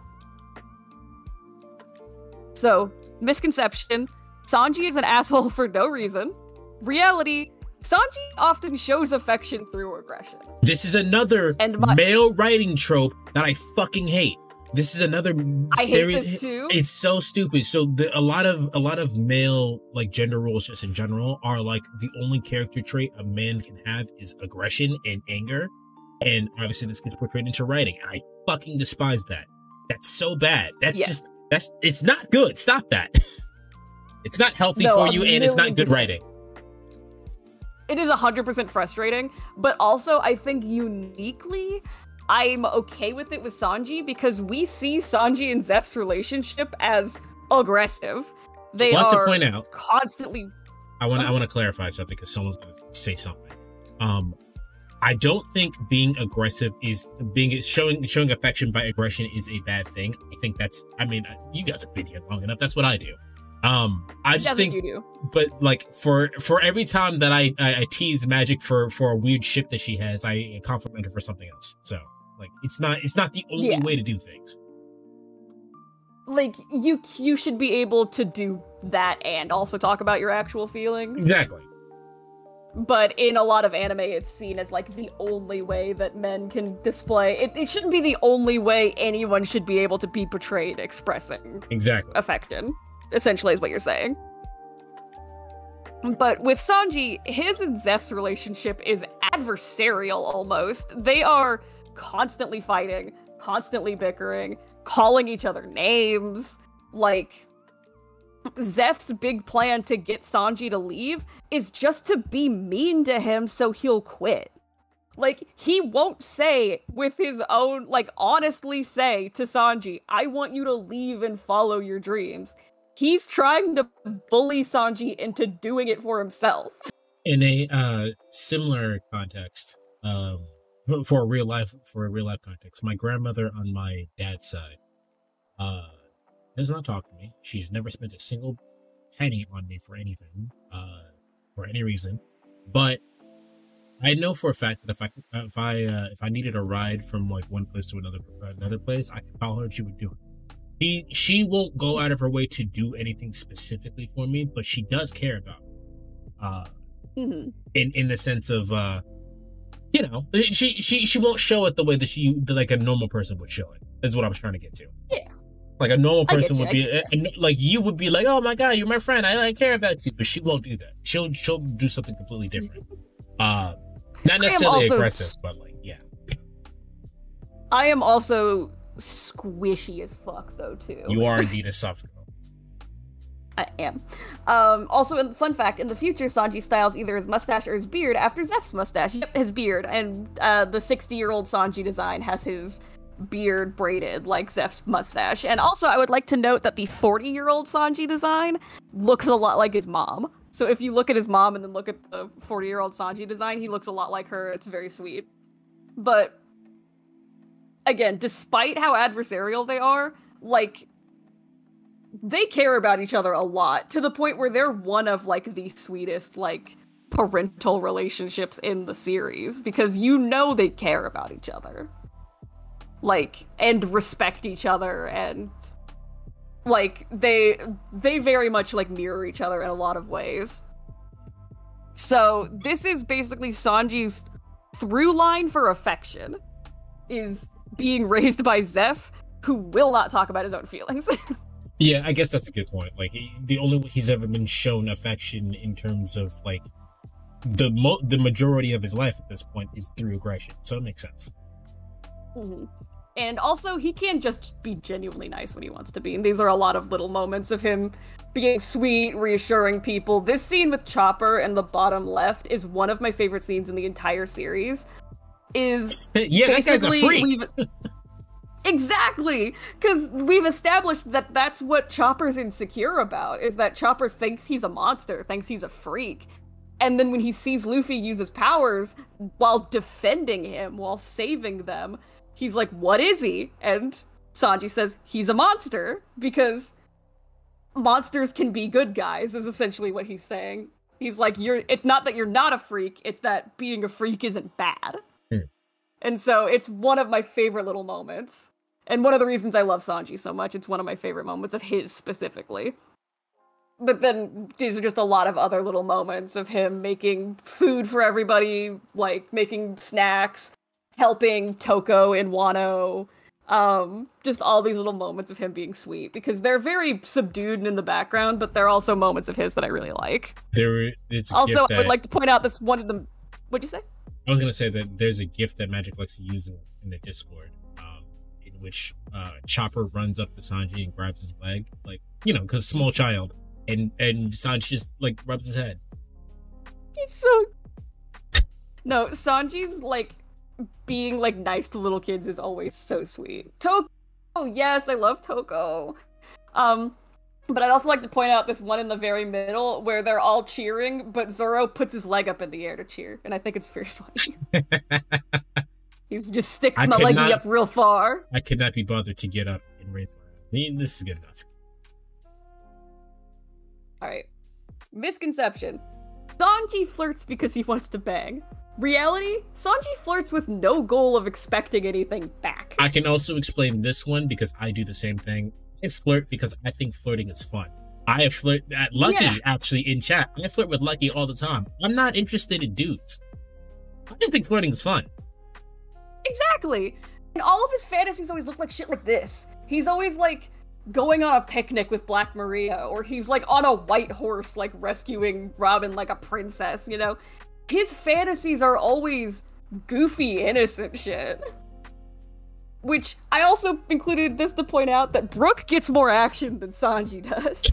So, misconception, Sanji is an asshole for no reason. Reality, Sanji often shows affection through aggression. This is another male writing trope that I fucking hate. This is another I hate this too. It's so stupid. So a lot of male like gender roles just in general are like the only character trait a man can have is aggression and anger. And obviously this gets portrayed into writing. I fucking despise that. That's so bad. It's not good. Stop that. It's not healthy for you and it's not good writing. It is 100% frustrating, but also I think uniquely I'm okay with it with Sanji because we see Sanji and Zeph's relationship as aggressive. They are to point out, constantly. I want to clarify something because someone's going to say something. I don't think being aggressive is showing affection by aggression is a bad thing. I think that's. I mean, you guys have been here long enough. That's what I do. I just think you do. But like for every time that I tease Magic for a weird ship that she has, I compliment her for something else. So like it's not the only way to do things. Like you should be able to do that and also talk about your actual feelings. Exactly. But in a lot of anime, it's seen as like the only way that men can display. It shouldn't be the only way anyone should be able to be portrayed expressing affection. Essentially is what you're saying. But with Sanji, his and Zeph's relationship is adversarial almost. They are constantly fighting, constantly bickering, calling each other names. Like, Zeph's big plan to get Sanji to leave is just to be mean to him so he'll quit. Like, he won't say with his own, like, honestly say to Sanji, I want you to leave and follow your dreams. He's trying to bully Sanji into doing it for himself. In a similar context, for a real life context, my grandmother on my dad's side does not talk to me. She's never spent a single penny on me for anything, for any reason. But I know for a fact that if I needed a ride from like one place to another place, I could call her and she would do it. She won't go out of her way to do anything specifically for me, but she does care about me. In the sense of you know, she won't show it the way that like a normal person would show it. Is what I was trying to get to. Yeah. Like a normal I get person you, would I be, like you would be like, "Oh my god, you're my friend. I care about you," but she won't do that. She'll do something completely different. Not necessarily also aggressive, but like, yeah. I am also squishy as fuck, though, too. You are indeed a soft girl. I am. Also, fun fact, in the future, Sanji styles either his mustache or his beard after Zeph's mustache. Yep, his beard. And the 60-year-old Sanji design has his beard braided like Zeph's mustache. And also, I would like to note that the 40-year-old Sanji design looks a lot like his mom. So if you look at his mom and then look at the 40-year-old Sanji design, he looks a lot like her. It's very sweet. But, again, despite how adversarial they are, like, they care about each other a lot, to the point where they're one of, like, the sweetest, like, parental relationships in the series, because you know they care about each other. Like, and respect each other, and, like, they very much, like, mirror each other in a lot of ways. So, this is basically Sanji's through line for affection, is being raised by Zeph, who will not talk about his own feelings. Yeah, I guess that's a good point. Like, the only way he's ever been shown affection in terms of, like, the majority of his life at this point is through aggression, so it makes sense. Mm-hmm. And also, he can't just be genuinely nice when he wants to be, and these are a lot of little moments of him being sweet, reassuring people. This scene with Chopper in the bottom left is one of my favorite scenes in the entire series. Is yeah, that guy's a freak. Exactly, because we've established that that's what Chopper's insecure about, is that Chopper thinks he's a monster, thinks he's a freak. And then when he sees Luffy use his powers while defending him, while saving them, he's like, what is he? And Sanji says, he's a monster, because monsters can be good guys, is essentially what he's saying. He's like, it's not that you're not a freak, it's that being a freak isn't bad. And so it's one of my favorite little moments. And one of the reasons I love Sanji so much, it's one of my favorite moments of his specifically. But then these are just a lot of other little moments of him making food for everybody, like making snacks, helping Toko and Wano. Just all these little moments of him being sweet, because they're very subdued and in the background, but they're also moments of his that I really like. Also, I would like to point out this one of them. What'd you say? I was gonna say that there's a gift that Magic likes to use in the Discord, in which Chopper runs up to Sanji and grabs his leg, like, you know, because small child, and Sanji just like rubs his head. He's so no, Sanji's like being like nice to little kids is always so sweet. Toko, yes, I love Toko. But I'd also like to point out this one in the very middle where they're all cheering, but Zoro puts his leg up in the air to cheer, and I think it's very funny. He just sticks my leggy up real far. I could not be bothered to get up and raise my hand. This is good enough. Alright. Misconception. Sanji flirts because he wants to bang. Reality, Sanji flirts with no goal of expecting anything back. I can also explain this one because I do the same thing. I flirt because I think flirting is fun. I flirt at Lucky, actually, in chat. I flirt with Lucky all the time. I'm not interested in dudes. I just think flirting is fun. Exactly. And all of his fantasies always look like shit like this. He's always, like, going on a picnic with Black Maria, or he's, like, on a white horse, like, rescuing Robin like a princess, you know? His fantasies are always goofy, innocent shit. Which, I also included this to point out that Brook gets more action than Sanji does.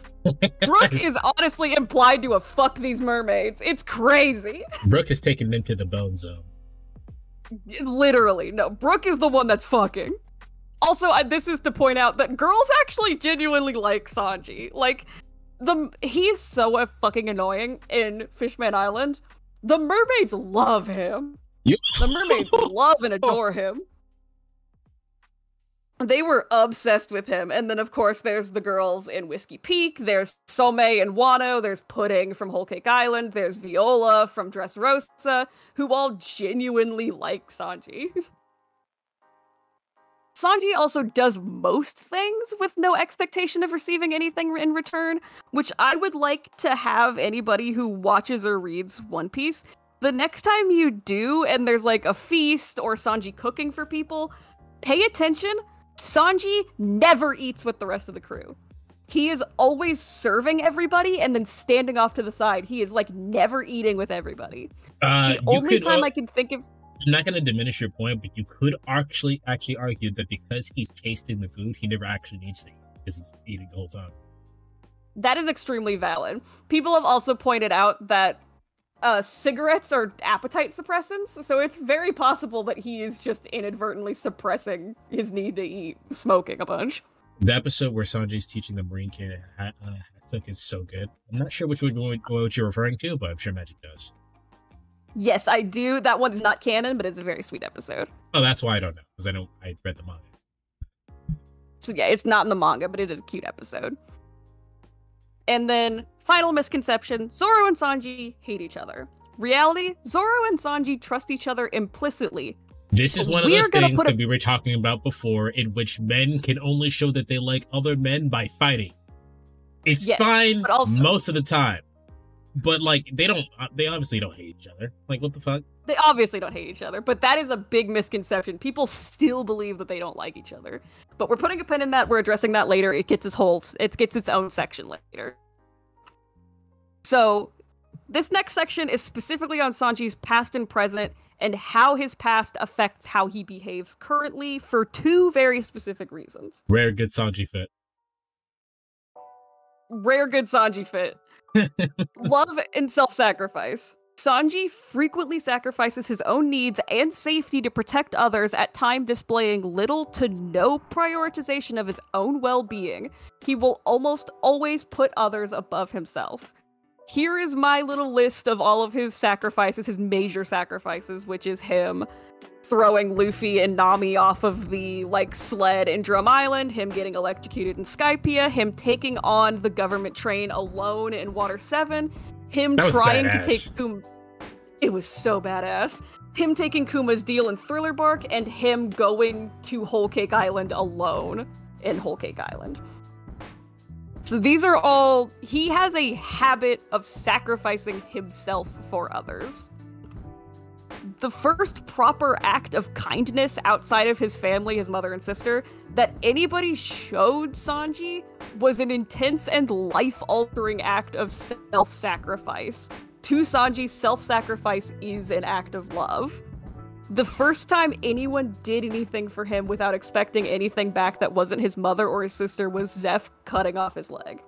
Brook is honestly implied to have fucked these mermaids. It's crazy. Brook has taken them to the bone zone. Literally, no. Brook is the one that's fucking. Also, this is to point out that girls actually genuinely like Sanji. Like, he's so fucking annoying in Fishman Island. The mermaids love him. The mermaids love and adore him. They were obsessed with him. And then, of course, there's the girls in Whiskey Peak. There's Some and Wano. There's Pudding from Whole Cake Island. There's Viola from Dressrosa, who all genuinely like Sanji. Sanji also does most things with no expectation of receiving anything in return, which I would like to have anybody who watches or reads One Piece, the next time you do, and there's like a feast or Sanji cooking for people, pay attention Sanji never eats with the rest of the crew. He is always serving everybody and then standing off to the side. He is like never eating with everybody. The only time I can think of... I'm not going to diminish your point, but you could actually argue that because he's tasting the food, he never actually needs to eat because he's eating the whole time. That is extremely valid. People have also pointed out that cigarettes are appetite suppressants, so it's very possible that he is just inadvertently suppressing his need to eat, smoking a bunch. The episode where Sanji's teaching the Marine kid hat cook is so good. I'm not sure which one what you're referring to, but I'm sure Magic does. Yes, I do. That one's not canon, but it's a very sweet episode. Oh, that's why I don't know, because I read the manga. So yeah, it's not in the manga, but it is a cute episode. And then, final misconception, Zoro and Sanji hate each other. Reality, Zoro and Sanji trust each other implicitly. This is one of those things that we were talking about before, in which men can only show that they like other men by fighting. It's fine most of the time. But, like, they obviously don't hate each other. Like, what the fuck? They obviously don't hate each other, but that is a big misconception. People still believe that they don't like each other. But we're putting a pin in that, we're addressing that later. It gets its own section later. So, this next section is specifically on Sanji's past and present, and how his past affects how he behaves currently for two very specific reasons. Rare good Sanji fit. Rare good Sanji fit. Love and self-sacrifice. Sanji frequently sacrifices his own needs and safety to protect others, at time displaying little to no prioritization of his own well-being. He will almost always put others above himself. Here is my little list of all of his sacrifices, his major sacrifices, which is him throwing Luffy and Nami off of the, sled in Drum Island, him getting electrocuted in Skypiea, him taking on the government train alone in Water 7, him trying to take Kuma... It was so badass. Him taking Kuma's deal in Thriller Bark, and him going to Whole Cake Island alone in Whole Cake Island. So these are all... He has a habit of sacrificing himself for others. The first proper act of kindness outside of his family, his mother and sister, that anybody showed Sanji was an intense and life-altering act of self-sacrifice. To Sanji, self-sacrifice is an act of love. The first time anyone did anything for him without expecting anything back that wasn't his mother or his sister was Zeph cutting off his leg.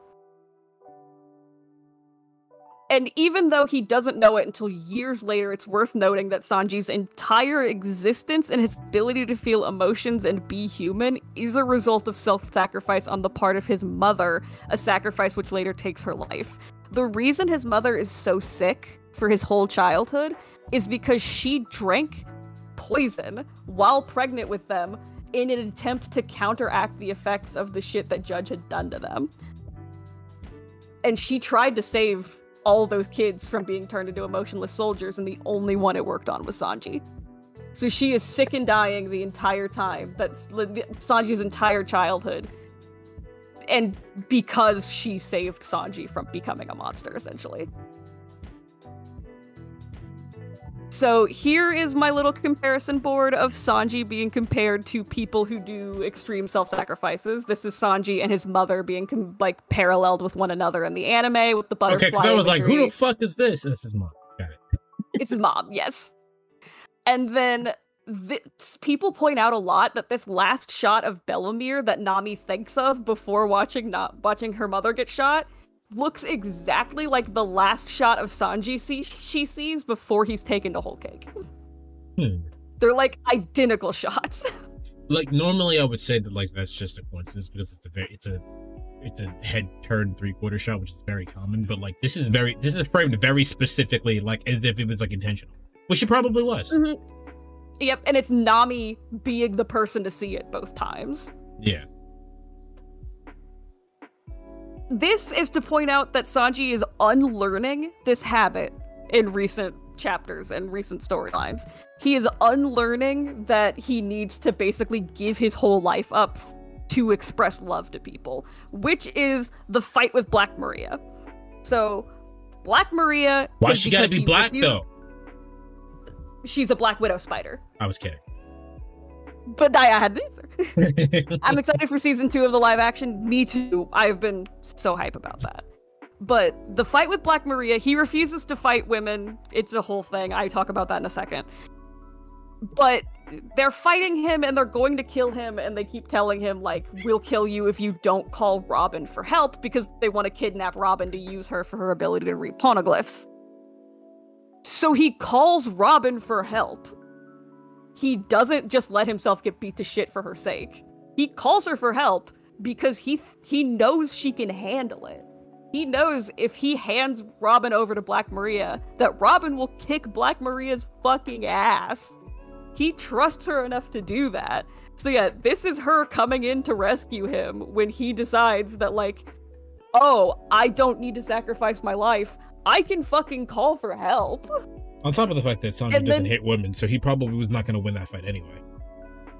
And even though he doesn't know it until years later, it's worth noting that Sanji's entire existence and his ability to feel emotions and be human is a result of self-sacrifice on the part of his mother, a sacrifice which later takes her life. The reason his mother is so sick for his whole childhood is because she drank poison while pregnant with them in an attempt to counteract the effects of the shit that Judge had done to them. And she tried to save all those kids from being turned into emotionless soldiers, and the only one it worked on was Sanji. So she is sick and dying the entire time. That's Sanji's entire childhood. And because she saved Sanji from becoming a monster, essentially. So here is my little comparison board of Sanji being compared to people who do extreme self-sacrifices. This is Sanji and his mother being paralleled with one another in the anime with the butterfly. Okay, because I was like, who the fuck is this? And it's his mom. Got it. It's his mom, yes. And then people point out a lot that this last shot of Bellamere that Nami thinks of before watching her mother get shot looks exactly like the last shot of Sanji she sees before he's taken to Whole Cake. They're identical shots. Normally I would say that that's just a coincidence because it's a head turn 3/4 shot, which is very common, but this is framed very specifically as if it was intentional, which it probably was. Mm-hmm. Yep, and it's Nami being the person to see it both times. Yeah. This is to point out that Sanji is unlearning this habit in recent chapters and recent storylines. He is unlearning that he needs to basically give his whole life up to express love to people, which is the fight with Black Maria. So, Black Maria... Why she gotta be black, though? She's a Black Widow spider. I was kidding. But I had an answer. I'm excited for season 2 of the live action. Me too. I've been so hype about that. But the fight with Black Maria, he refuses to fight women. It's a whole thing. I talk about that in a second. But they're fighting him and they're going to kill him, and they keep telling him, like, we'll kill you if you don't call Robin for help, because they want to kidnap Robin to use her for her ability to read poneglyphs. So he calls Robin for help. He doesn't just let himself get beat to shit for her sake. He calls her for help because he knows she can handle it. He knows if he hands Robin over to Black Maria, that Robin will kick Black Maria's fucking ass. He trusts her enough to do that. So yeah, this is her coming in to rescue him when he decides that, like, oh, I don't need to sacrifice my life. I can fucking call for help. On top of the fact that Sanji doesn't hit women, so he probably was not going to win that fight anyway.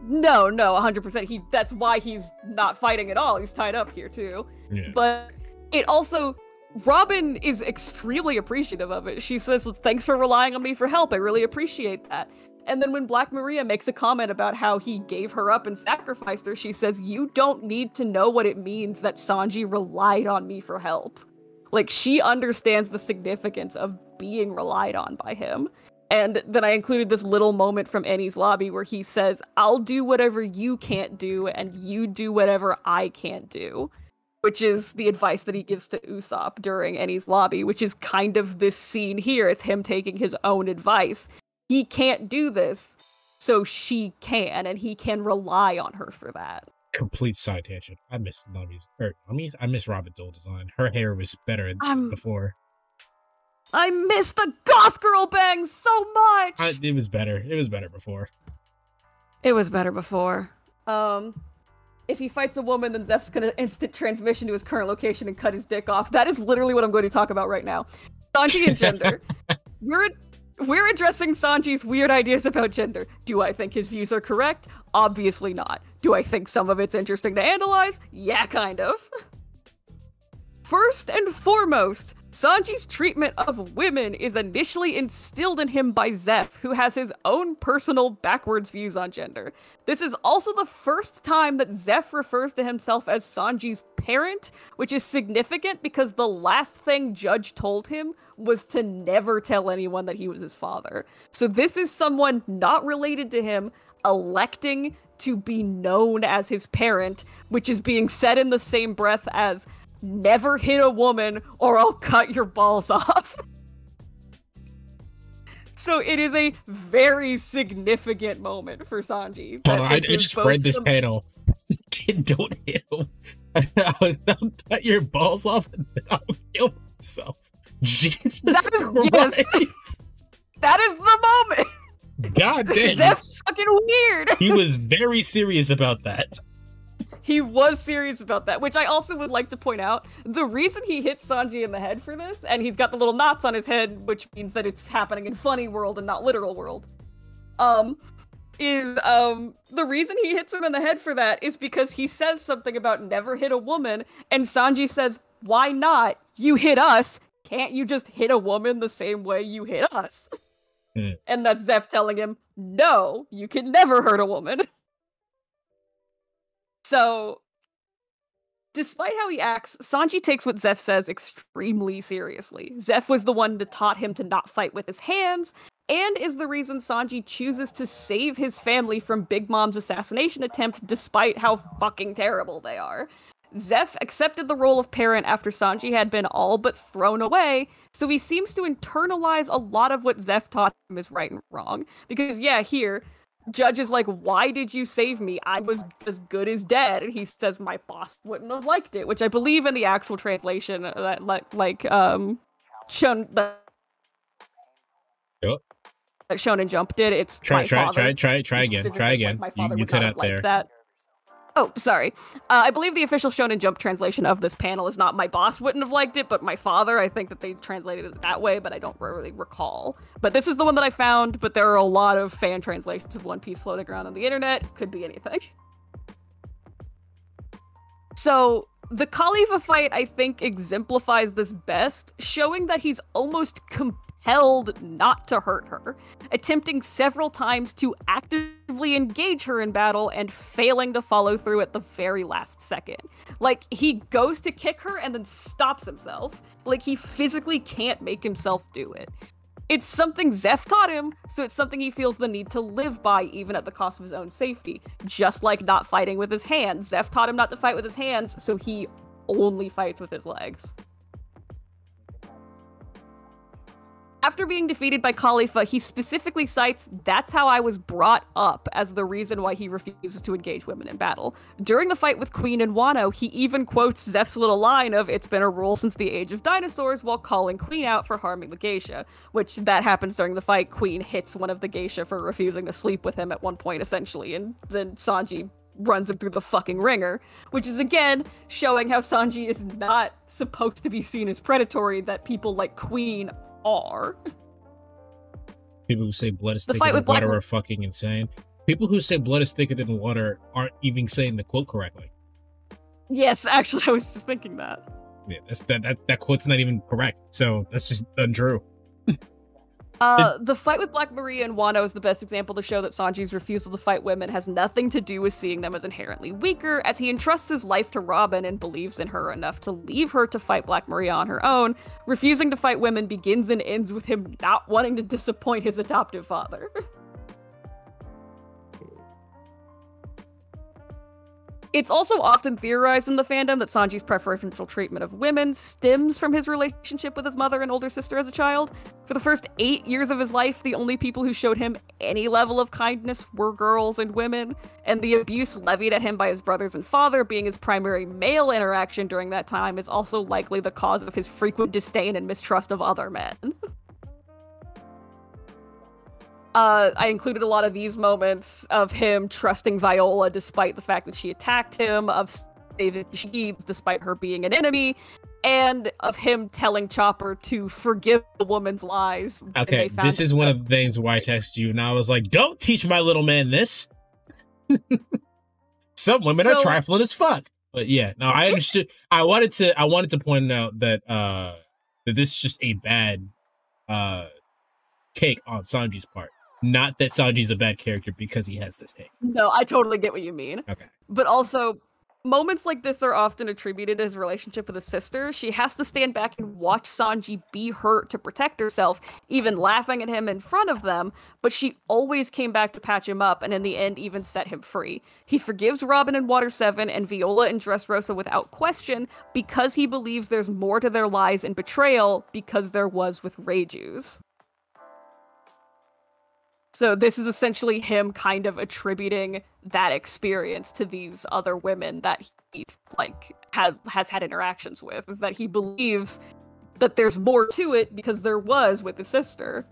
No, 100%. That's why he's not fighting at all. He's tied up here too. Yeah. But it also, Robin is extremely appreciative of it. She says, thanks for relying on me for help. I really appreciate that. And then when Black Maria makes a comment about how he gave her up and sacrificed her, she says, you don't need to know what it means that Sanji relied on me for help. Like, she understands the significance of being relied on by him. And then I included this little moment from Eni's lobby where he says, I'll do whatever you can't do, and you do whatever I can't do. Which is the advice that he gives to Usopp during Eni's lobby, which is kind of this scene here. It's him taking his own advice. He can't do this, so she can, and he can rely on her for that. Complete side tangent. I miss I miss Robin's old design. Her hair was better before. I miss the goth girl bangs so much! It was better. It was better before. It was better before. If he fights a woman, then Zeph's gonna instant transmission to his current location and cut his dick off. That is literally what I'm going to talk about right now. Sanji and gender. We're addressing Sanji's weird ideas about gender. Do I think his views are correct? Obviously not. Do I think some of it's interesting to analyze? Yeah, kind of. First and foremost, Sanji's treatment of women is initially instilled in him by Zeph, who has his own personal backwards views on gender. This is also the first time that Zeph refers to himself as Sanji's parent, which is significant because the last thing Judge told him was to never tell anyone that he was his father. So this is someone not related to him electing to be known as his parent, which is being said in the same breath as never hit a woman or I'll cut your balls off. So it is a very significant moment for Sanji. Hold on, I just read this panel. Don't hit him. I'll cut your balls off and then I'll kill myself. Jesus Christ. Yes. That is the moment. God damn. Zeph's fucking weird. He was very serious about that. He was serious about that, which I also would like to point out. The reason he hit Sanji in the head for this, and he's got the little knots on his head, which means that it's happening in funny world and not literal world, the reason he hits him in the head for that is because he says something about never hit a woman, and Sanji says, why not? You hit us. Can't you just hit a woman the same way you hit us? And that's Zeph telling him, no, you can never hurt a woman. So, despite how he acts, Sanji takes what Zeph says extremely seriously. Zeph was the one that taught him to not fight with his hands, and is the reason Sanji chooses to save his family from Big Mom's assassination attempt despite how fucking terrible they are. Zeph accepted the role of parent after Sanji had been all but thrown away, so he seems to internalize a lot of what Zeph taught him is right and wrong. Because yeah, here, Judge is like, why did you save me? I was as good as dead. And he says, my boss wouldn't have liked it, which I believe in the actual translation that shown that Shonen Jump did. It's try again. You cut out there. That. Oh, sorry. I believe the official Shonen Jump translation of this panel is not my boss wouldn't have liked it, but my father. I think that they translated it that way, but I don't really recall. But this is the one that I found, but there are a lot of fan translations of One Piece floating around on the internet. Could be anything. So, the Khalifa fight, I think, exemplifies this best, showing that he's almost compelled not to hurt her, attempting several times to actively engage her in battle and failing to follow through at the very last second. Like, he goes to kick her and then stops himself. Like, he physically can't make himself do it. It's something Zeph taught him, so it's something he feels the need to live by even at the cost of his own safety. Just like not fighting with his hands. Zeph taught him not to fight with his hands, so he only fights with his legs. After being defeated by Khalifa, he specifically cites, "That's how I was brought up," as the reason why he refuses to engage women in battle. During the fight with Queen and Wano, he even quotes Zeph's little line of, "It's been a rule since the age of dinosaurs," while calling Queen out for harming the geisha, which that happens during the fight. Queen hits one of the geisha for refusing to sleep with him at one point, essentially, and then Sanji runs him through the fucking ringer, which is again showing how Sanji is not supposed to be seen as predatory, that people like Queen are. People who say blood is thicker than water are fucking insane. People who say blood is thicker than water aren't even saying the quote correctly. Yes, actually, I was just thinking that. Yeah, that quote's not even correct, so that's just untrue. The fight with Black Maria and Wano is the best example to show that Sanji's refusal to fight women has nothing to do with seeing them as inherently weaker, as he entrusts his life to Robin and believes in her enough to leave her to fight Black Maria on her own. Refusing to fight women begins and ends with him not wanting to disappoint his adoptive father. It's also often theorized in the fandom that Sanji's preferential treatment of women stems from his relationship with his mother and older sister as a child. For the first 8 years of his life, the only people who showed him any level of kindness were girls and women, and the abuse levied at him by his brothers and father, being his primary male interaction during that time, is also likely the cause of his frequent disdain and mistrust of other men. I included a lot of these moments of him trusting Viola despite the fact that she attacked him, of saving Sheeves despite her being an enemy, and of him telling Chopper to forgive the woman's lies. Okay, this is one of the things why I texted you, and I was like, don't teach my little man this! Some women are trifling as fuck. But yeah, no, I understood. I wanted to point out that that this is just a bad take on Sanji's part. Not that Sanji's a bad character because he has this take. No, I totally get what you mean. Okay. But also, moments like this are often attributed to his relationship with his sister. She has to stand back and watch Sanji be hurt to protect herself, even laughing at him in front of them, but she always came back to patch him up, and in the end even set him free. He forgives Robin in Water 7 and Viola in Dressrosa without question, because he believes there's more to their lies and betrayal, because there was with Reijus. So this is essentially him kind of attributing that experience to these other women that he, like, has had interactions with, is that he believes that there's more to it because there was with his sister.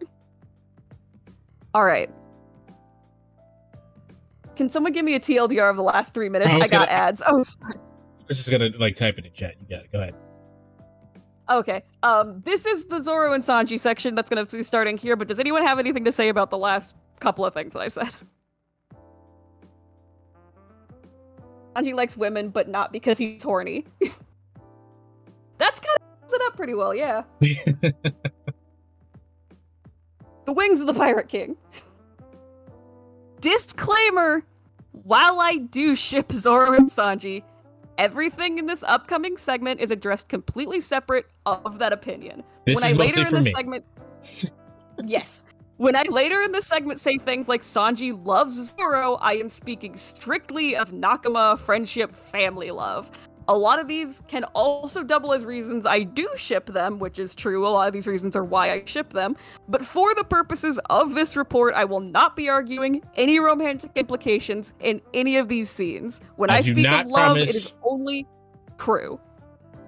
Alright. Can someone give me a TLDR of the last 3 minutes? I got ads. Oh, sorry. I was just gonna, like, type it in chat. You got it. Go ahead. Okay, this is the Zoro and Sanji section that's going to be starting here, but does anyone have anything to say about the last couple of things that I said? Sanji likes women, but not because he's horny. That's kind of sums it up pretty well, yeah. The wings of the Pirate King. Disclaimer! While I do ship Zoro and Sanji, everything in this upcoming segment is addressed completely separate of that opinion. This is mostly for me. Yes. When I later in this segment say things like Sanji loves Zoro, I am speaking strictly of Nakama, friendship, family love. A lot of these can also double as reasons I do ship them, which is true. A lot of these reasons are why I ship them. But for the purposes of this report, I will not be arguing any romantic implications in any of these scenes. When I speak of love, it is only crew.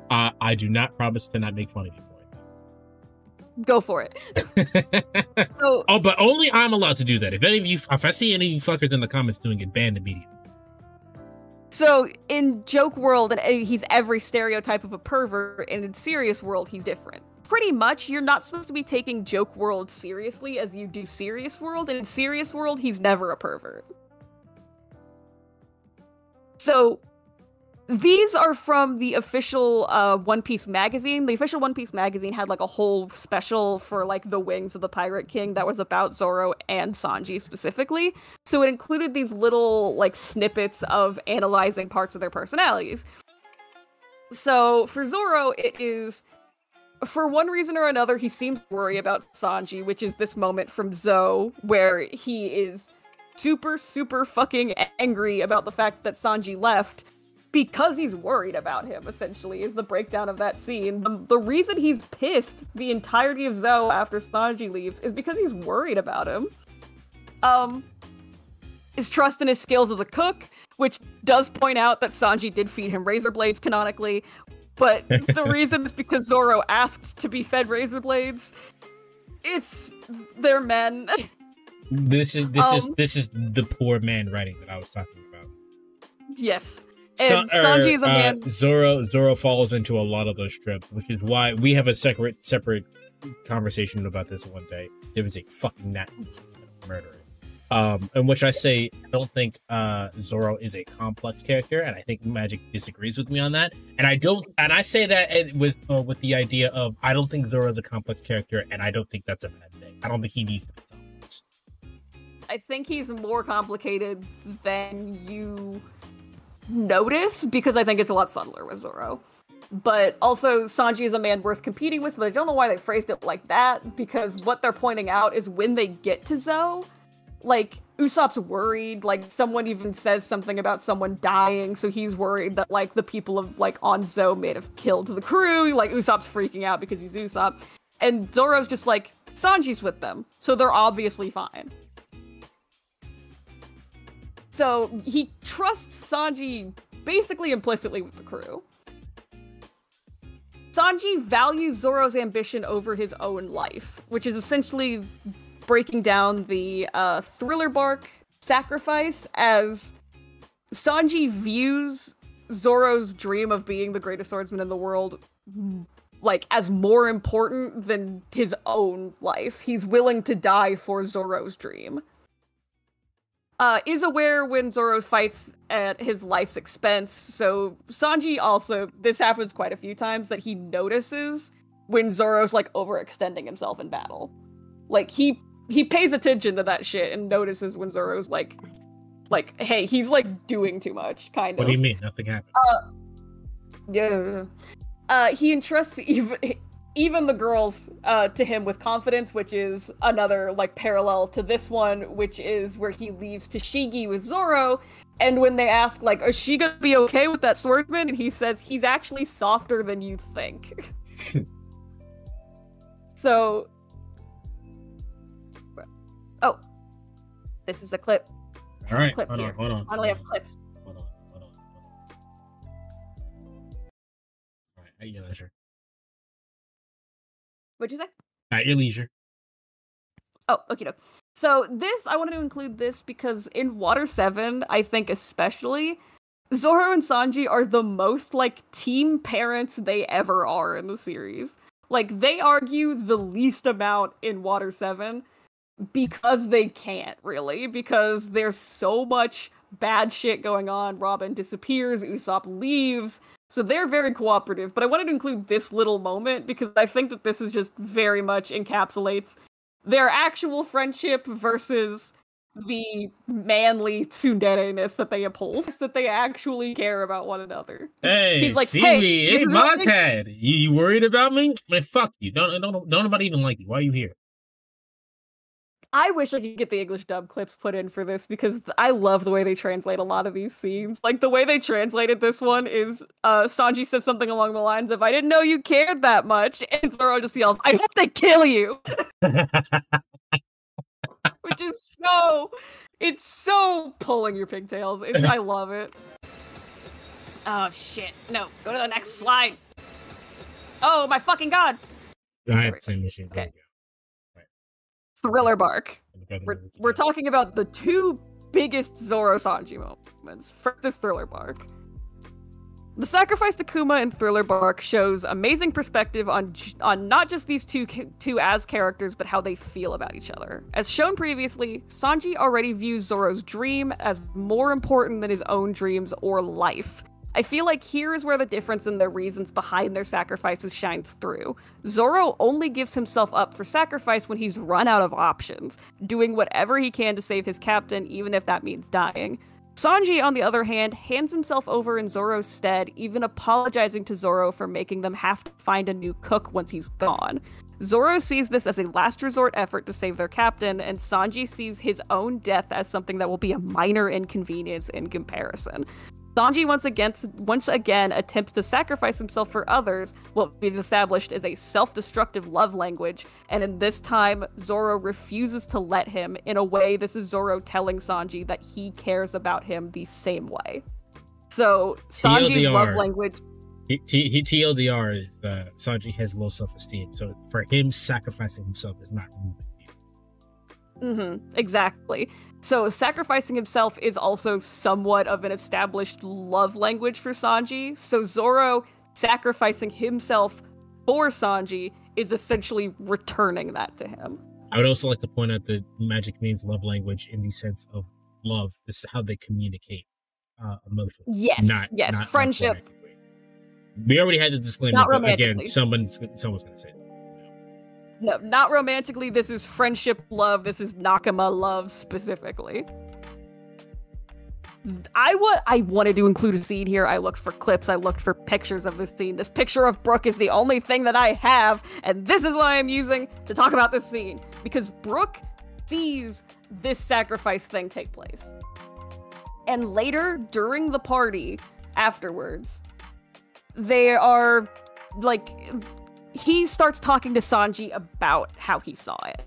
I do not promise to not make fun of you for it. Go for it. So, but only I'm allowed to do that. If I see any of you fuckers in the comments doing it, ban immediately. So, in joke world, he's every stereotype of a pervert, and in serious world, he's different. Pretty much, you're not supposed to be taking joke world seriously as you do serious world, and in serious world, he's never a pervert. So, These are from the official One Piece magazine. The official One Piece magazine had like a whole special for like the Wings of the Pirate King that was about Zoro and Sanji specifically. So it included these little like snippets of analyzing parts of their personalities. So for Zoro, it is, for one reason or another, he seems to worry about Sanji, which is this moment from Zo where he is super, super fucking angry about the fact that Sanji left. Because he's worried about him, essentially, is the breakdown of that scene. The reason he's pissed the entirety of Zo after Sanji leaves is because he's worried about him. His trust in his skills as a cook, which does point out that Sanji did feed him razor blades canonically, but the reason is because Zoro asked to be fed razor blades. They're men. This is the poor man writing that I was talking about. Yes. And Sanji is a man. Zoro falls into a lot of those tropes, which is why we have a separate conversation about this one day. There was a fucking murder. In which I say I don't think Zoro is a complex character, and I think Magic disagrees with me on that. And I say that with the idea of I don't think Zoro is a complex character, and I don't think that's a bad thing. I don't think he needs to be complex. I think he's more complicated than you notice, because I think it's a lot subtler with Zoro. But also, Sanji is a man worth competing with, but I don't know why they phrased it like that, because what they're pointing out is when they get to Zo, like, Usopp's worried, like, someone even says something about someone dying, so he's worried that, like, the people of, like, on Zo may have killed the crew, like, Usopp's freaking out because he's Usopp, and Zoro's just like, Sanji's with them, so they're obviously fine. So, he trusts Sanji basically implicitly with the crew. Sanji values Zoro's ambition over his own life, which is essentially breaking down the Thriller Bark sacrifice as Sanji views Zoro's dream of being the greatest swordsman in the world, like, as more important than his own life. He's willing to die for Zoro's dream. Is aware when Zoro fights at his life's expense, so Sanji also, this happens quite a few times, that he notices when Zoro's, like, overextending himself in battle. Like, he pays attention to that shit and notices when Zoro's, like, hey, he's, like, doing too much, kind of. What do you mean? Nothing happened. Yeah. He entrusts even the girls to him with confidence, which is another, like, parallel to this one, which is where he leaves Tashigi with Zoro, and when they ask, like, is she gonna be okay with that swordsman? And he says, he's actually softer than you think. So... Oh. This is a clip. Alright, Clip hold here. on. Finally have clips. Hold on. Alright, at your leisure. What'd you say? At your leisure. Oh, okie doke. So this, I wanted to include this because in Water 7, I think especially, Zoro and Sanji are the most, like, team parents they ever are in the series. Like, they argue the least amount in Water 7 because they can't, really. Because there's so much bad shit going on. Robin disappears, Usopp leaves, so they're very cooperative. But I wanted to include this little moment because I think that this is just very much encapsulates their actual friendship versus the manly tsundere-ness that they uphold. That they actually care about one another. Hey, he's like, hey, boss head, you worried about me? Man, fuck you. Don't nobody even like you. Why are you here? I wish I could get the English dub clips put in for this because I love the way they translate a lot of these scenes. Like, the way they translated this one is, Sanji says something along the lines of, I didn't know you cared that much, and Zoro just yells, I hope they kill you! Which is it's so pulling your pigtails. I love it. Oh, shit. No, go to the next slide. Oh, my fucking god! I have the same issue. Okay. Thriller Bark. We're talking about the two biggest Zoro Sanji moments. First is Thriller Bark. The sacrifice to Kuma in Thriller Bark shows amazing perspective on not just these two as characters, but how they feel about each other. As shown previously, Sanji already views Zoro's dream as more important than his own dreams or life. I feel like here is where the difference in their reasons behind their sacrifices shines through. Zoro only gives himself up for sacrifice when he's run out of options, doing whatever he can to save his captain, even if that means dying. Sanji, on the other hand, hands himself over in Zoro's stead, even apologizing to Zoro for making them have to find a new cook once he's gone. Zoro sees this as a last resort effort to save their captain, and Sanji sees his own death as something that will be a minor inconvenience in comparison. Sanji once again attempts to sacrifice himself for others, what we've established is a self-destructive love language, and in this time, Zoro refuses to let him. In a way, this is Zoro telling Sanji that he cares about him the same way. So, Sanji's TLDR. love language... TLDR is Sanji has low self-esteem, so for him, sacrificing himself is not exactly. So sacrificing himself is also somewhat of an established love language for Sanji. So Zoro sacrificing himself for Sanji is essentially returning that to him. I would also like to point out that magic means love language in the sense of love. This is how they communicate emotions. Yes, not friendship. romantically. We already had the disclaimer, Not but again, romantically. someone's going to say it. No, not romantically. This is friendship love. This is Nakama love specifically. I wanted to include a scene here. I looked for clips. I looked for pictures of this scene. This picture of Brook is the only thing that I have, and this is what I'm using to talk about this scene. Because Brook sees this sacrifice thing take place. And later, during the party, afterwards, they are, like... He starts talking to Sanji about how he saw it.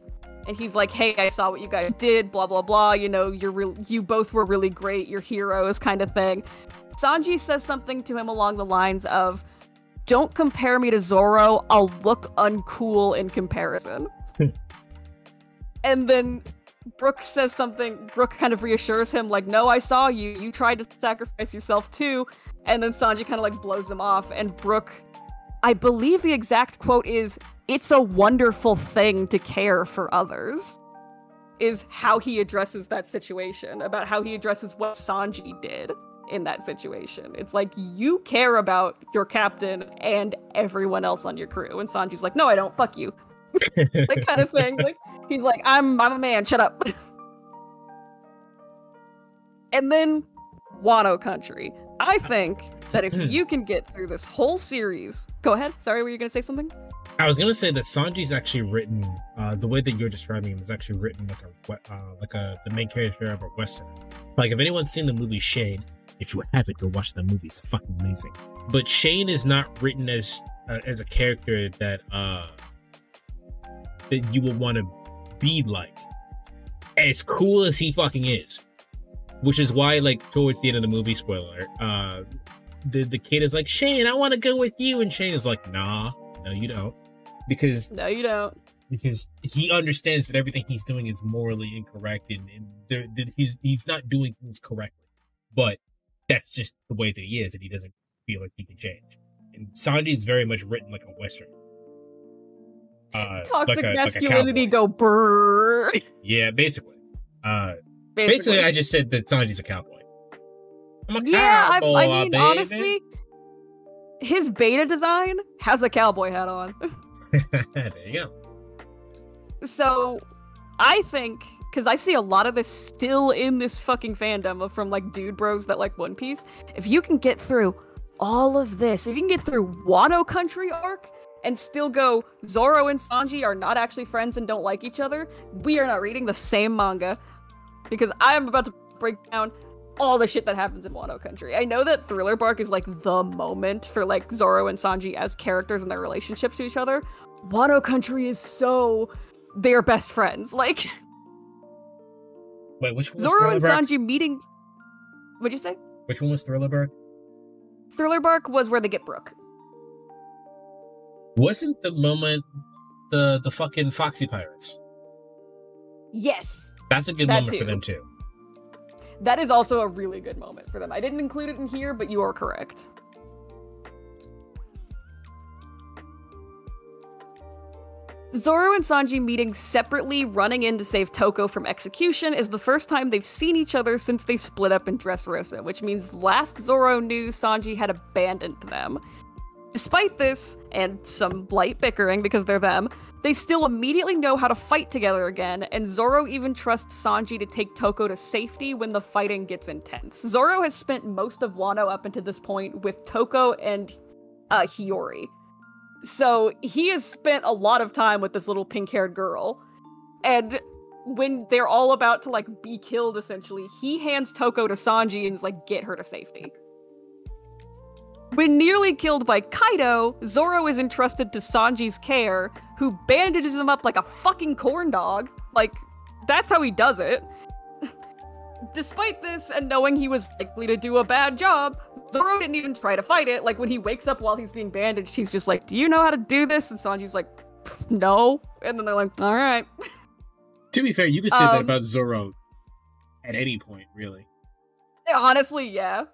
And he's like, hey, I saw what you guys did, blah, blah, blah, you know, you both were really great, you're heroes, kind of thing. Sanji says something to him along the lines of, don't compare me to Zoro, I'll look uncool in comparison. And then Brook says something, Brook kind of reassures him, like, no, I saw you, you tried to sacrifice yourself too. And then Sanji kind of like blows him off, and Brook... I believe the exact quote is, it's a wonderful thing to care for others, is how he addresses that situation, about how he addresses what Sanji did in that situation. It's like, you care about your captain and everyone else on your crew, and Sanji's like, no, I don't, fuck you. That kind of thing. Like, he's like, I'm a man, shut up. And then, Wano Country. I think that if you can get through this whole series... Go ahead. Sorry, were you going to say something? I was going to say that Sanji's actually written, the way that you're describing him is actually written like the main character of a Western. Like, if anyone's seen the movie Shane, if you haven't, go watch that movie. It's fucking amazing. But Shane is not written as a character that you would want to be like. As cool as he fucking is. Which is why, like, towards the end of the movie, spoiler, the kid is like, Shane, I want to go with you. And Shane is like, nah, no, you don't. No, you don't. Because he understands that everything he's doing is morally incorrect, and he's not doing things correctly. But that's just the way that he is, and he doesn't feel like he can change. And Sanji is very much written like a Western. Toxic masculinity go brrrr. Yeah, basically. Basically, I just said that Sanji's a cowboy. I'm a cowboy, I mean, baby. honestly, his beta design has a cowboy hat on. There you go. So, I think, because I see a lot of this still in this fucking fandom from, like, dude bros that like One Piece, if you can get through all of this, if you can get through Wano Country arc, and still go, Zoro and Sanji are not actually friends and don't like each other, we are not reading the same manga. Because I am about to break down all the shit that happens in Wano Country. I know that Thriller Bark is, like, the moment for, like, Zoro and Sanji as characters and their relationships to each other. Wano Country is so... they're best friends. Like... Wait, which one was Zoro and Thriller Bark? Sanji meeting... What'd you say? Which one was Thriller Bark? Thriller Bark was where they get Brook. Wasn't the moment the fucking Foxy Pirates? Yes. That's a good moment for them too. That is also a really good moment for them. I didn't include it in here, but you are correct. Zoro and Sanji meeting separately, running in to save Toko from execution, is the first time they've seen each other since they split up in Dressrosa, which means last Zoro knew Sanji had abandoned them. Despite this, and some light bickering because they're them, they still immediately know how to fight together again, and Zoro even trusts Sanji to take Toko to safety when the fighting gets intense. Zoro has spent most of Wano up until this point with Toko and Hiyori. So he has spent a lot of time with this little pink-haired girl, and when they're all about to, like, be killed, essentially, he hands Toko to Sanji and is like, get her to safety. When nearly killed by Kaido, Zoro is entrusted to Sanji's care, who bandages him up like a fucking corn dog. Like, that's how he does it. Despite this, and knowing he was likely to do a bad job, Zoro didn't even try to fight it. Like, when he wakes up while he's being bandaged, he's just like, do you know how to do this? And Sanji's like, no. And then they're like, alright. To be fair, you could say that about Zoro at any point, really. Honestly, yeah.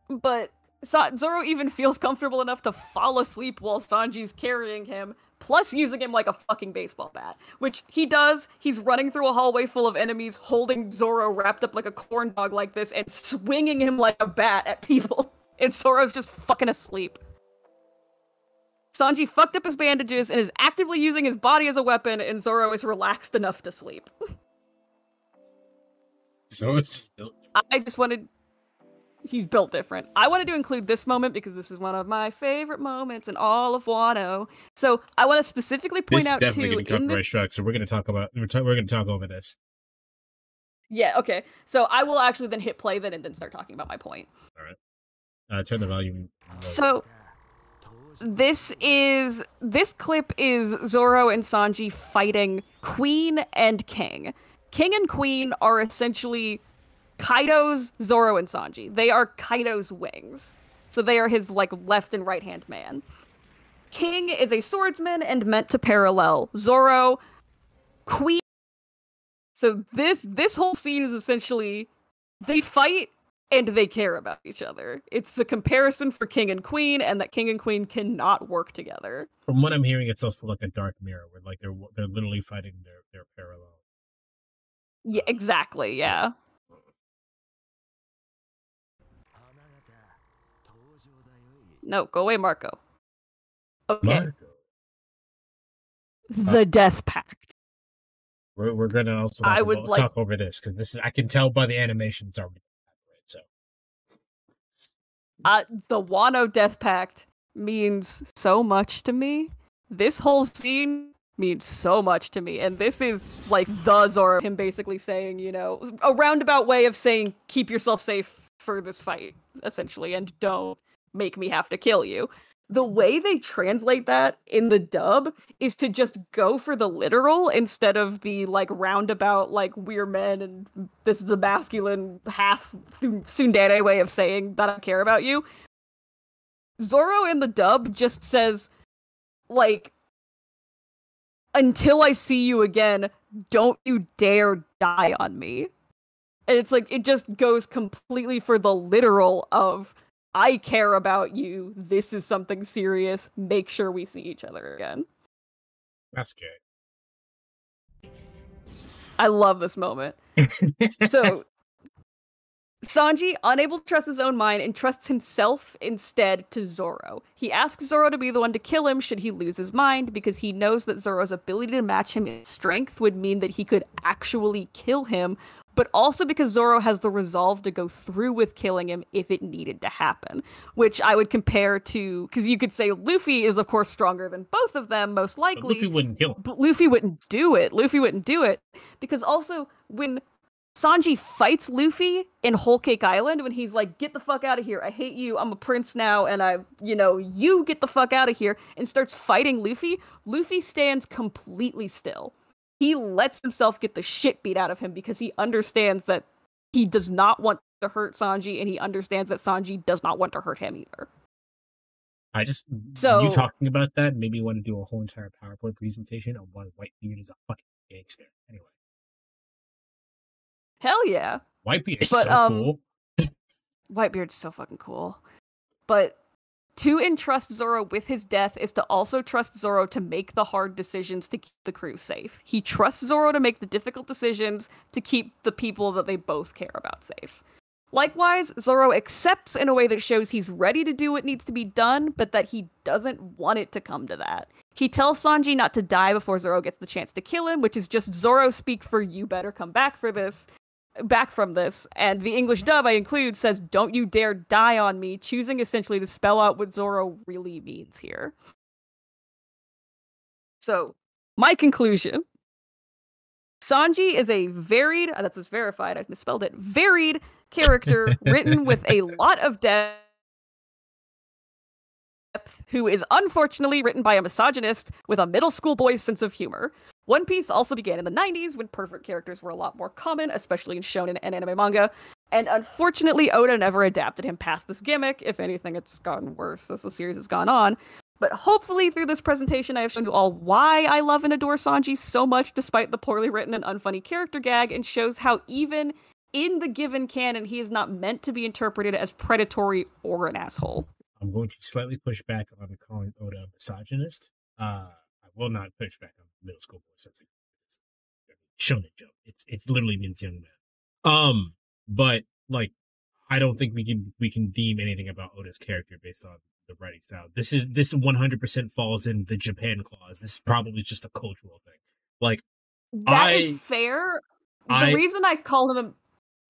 But Zoro even feels comfortable enough to fall asleep while Sanji's carrying him, plus using him like a fucking baseball bat. Which he does. He's running through a hallway full of enemies, holding Zoro wrapped up like a corn dog like this, and swinging him like a bat at people. And Zoro's just fucking asleep. Sanji fucked up his bandages and is actively using his body as a weapon, and Zoro is relaxed enough to sleep. Zoro's just built. He's built different. I wanted to include this moment because this is one of my favorite moments in all of Wano. So I want to specifically point out definitely too. Getting copyright struck, so we're going to talk over this. Yeah. Okay. So I will actually then hit play then and then start talking about my point. All right. Turn the volume. So this clip is Zoro and Sanji fighting Queen and King. King and Queen are essentially Kaido's Zoro and Sanji. They are Kaido's wings. So they are his, like, left and right hand man. King is a swordsman and meant to parallel Zoro. Queen. So this whole scene is essentially they fight and they care about each other. It's the comparison for King and Queen, and that King and Queen cannot work together. From what I'm hearing, it's also like a dark mirror where like they're literally fighting their parallel. Yeah, exactly. Yeah. No, go away, Marco. Okay. Marco. The Death Pact. We're gonna also talk over this because this is I can tell by the animation it's already right. So the Wano Death Pact means so much to me. This whole scene means so much to me, and this is like the Zoro, him basically saying, you know, a roundabout way of saying keep yourself safe for this fight, essentially, and don't make me have to kill you. The way they translate that in the dub is to just go for the literal instead of the, like, roundabout, like, we're men and this is the masculine half tsundere way of saying that I care about you. Zoro in the dub just says, like, until I see you again, don't you dare die on me. And it's like, it just goes completely for the literal of, I care about you. This is something serious. Make sure we see each other again. That's good. I love this moment. So, Sanji, unable to trust his own mind, entrusts himself instead to Zoro. He asks Zoro to be the one to kill him should he lose his mind, because he knows that Zoro's ability to match him in strength would mean that he could actually kill him, but also because Zoro has the resolve to go through with killing him if it needed to happen, which I would compare to, because you could say Luffy is, of course, stronger than both of them, most likely. But Luffy wouldn't kill him. But Luffy wouldn't do it. Luffy wouldn't do it, because also, when Sanji fights Luffy in Whole Cake Island, when he's like, get the fuck out of here, I hate you, I'm a prince now, and you get the fuck out of here, and starts fighting Luffy, Luffy stands completely still. He lets himself get the shit beat out of him because he understands that he does not want to hurt Sanji, and he understands that Sanji does not want to hurt him either. You talking about that made me want to do a whole entire PowerPoint presentation on why Whitebeard is a fucking gangster. Anyway. Hell yeah. Whitebeard is so cool. Whitebeard's so fucking cool. But To entrust Zoro with his death is to also trust Zoro to make the hard decisions to keep the crew safe. He trusts Zoro to make the difficult decisions to keep the people that they both care about safe. Likewise, Zoro accepts in a way that shows he's ready to do what needs to be done, but that he doesn't want it to come to that. He tells Sanji not to die before Zoro gets the chance to kill him, which is just Zoro speak for you better come back from this, and the English dub I include says, "Don't you dare die on me," choosing essentially to spell out what Zoro really means here. So, my conclusion. Sanji is a varied, that's just verified, I've misspelled it, varied character written with a lot of depth, who is unfortunately written by a misogynist with a middle school boy's sense of humor. One Piece also began in the 90s when pervert characters were a lot more common, especially in shonen and anime manga, and unfortunately Oda never adapted him past this gimmick. If anything, it's gotten worse as the series has gone on. But hopefully through this presentation I have shown you all why I love and adore Sanji so much despite the poorly written and unfunny character gag, and shows how even in the given canon he is not meant to be interpreted as predatory or an asshole. I'm going to slightly push back on calling Oda a misogynist. I will not push back on middle school boys. That's shonen joke. It's literally means young man. But like, I don't think we can deem anything about Oda's character based on the writing style. This 100% falls in the Japan clause. This is probably just a cultural thing. Like, that is fair. The reason I called him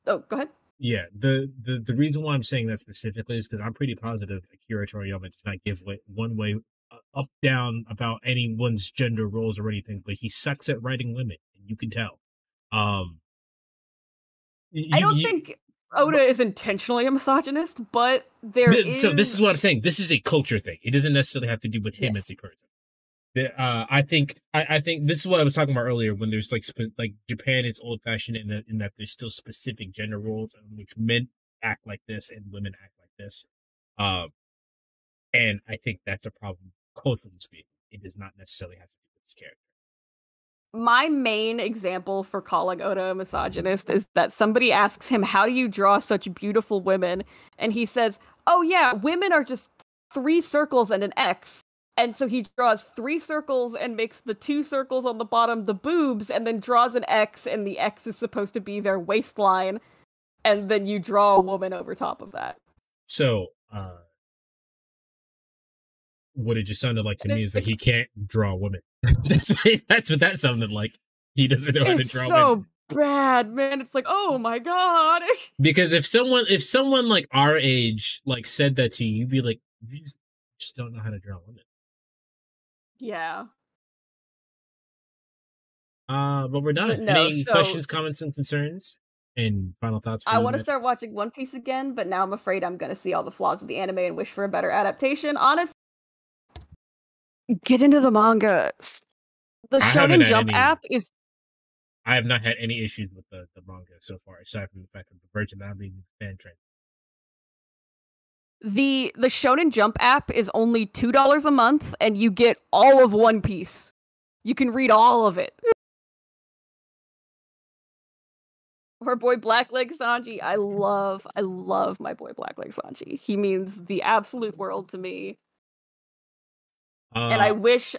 oh, go ahead. Yeah, the reason why I'm saying that specifically is because I'm pretty positive Akira Toriyama does not give one way up, down about anyone's gender roles or anything, but he sucks at writing women, and you can tell. I don't think Oda is intentionally a misogynist, but So this is what I'm saying. This is a culture thing. It doesn't necessarily have to do with him as a person. I think this is what I was talking about earlier when there's like Japan, it's old fashioned in that there's still specific gender roles in which men act like this and women act like this. And I think that's a problem culturally speaking. It does not necessarily have to do with this character. My main example for calling Oda a misogynist is that somebody asks him, "How do you draw such beautiful women?" And he says, "Oh yeah, women are just 3 circles and an X." And so he draws 3 circles and makes the 2 circles on the bottom the boobs, and then draws an X, and the X is supposed to be their waistline, and then you draw a woman over top of that. So, what it just sounded like to me is that he can't draw women. That's what that sounded like. He doesn't know how to draw women. It's so bad, man. It's like, oh my god. Because if someone like our age like said that to you, you'd be like, you just don't know how to draw women. Yeah. But we're done. No, Any questions, comments, and concerns? And final thoughts? I want to start watching One Piece again, but now I'm afraid I'm going to see all the flaws of the anime and wish for a better adaptation. Honestly, get into the manga. The Shonen Jump app is... I have not had any issues with the manga so far, aside from the fact that the Virgin not being fan trained. The Shonen Jump app is only $2 a month, and you get all of One Piece. You can read all of it. Our boy Blackleg Sanji, I love my boy Blackleg Sanji. He means the absolute world to me. And I wish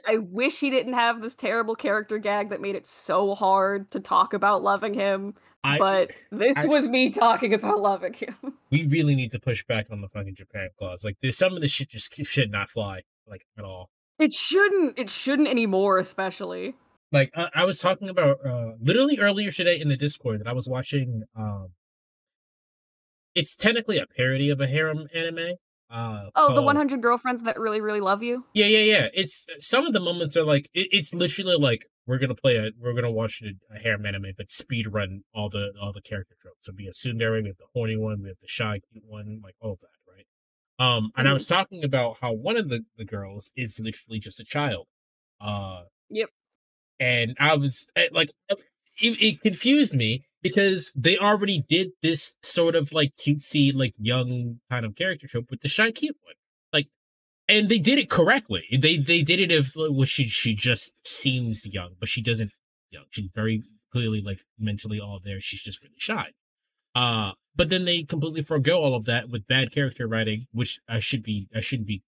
he didn't have this terrible character gag that made it so hard to talk about loving him. But this was me talking about loving him. We really need to push back on the fucking Japan clause. Like, there's some of this shit just should not fly, like, at all. It shouldn't anymore, especially. Like, I was talking about, literally earlier today in the Discord that I was watching, it's technically a parody of a harem anime. The 100 Girlfriends That Really, Really Love You? Yeah. It's, some of the moments are like, it's literally like, we're gonna watch a harem anime, but speed run all the character tropes. So we have tsundere, we have the horny one, we have the shy cute one, like all of that, right? And I was talking about how one of the girls is literally just a child. Yep. And I was like, it confused me because they already did this sort of like cutesy, like young kind of character trope with the shy cute one. Like, and they did it correctly. They did it if she just seems young, but she doesn't young. She's very clearly like mentally all there. She's just really shy. But then they completely forgo all of that with bad character writing, which I shouldn't be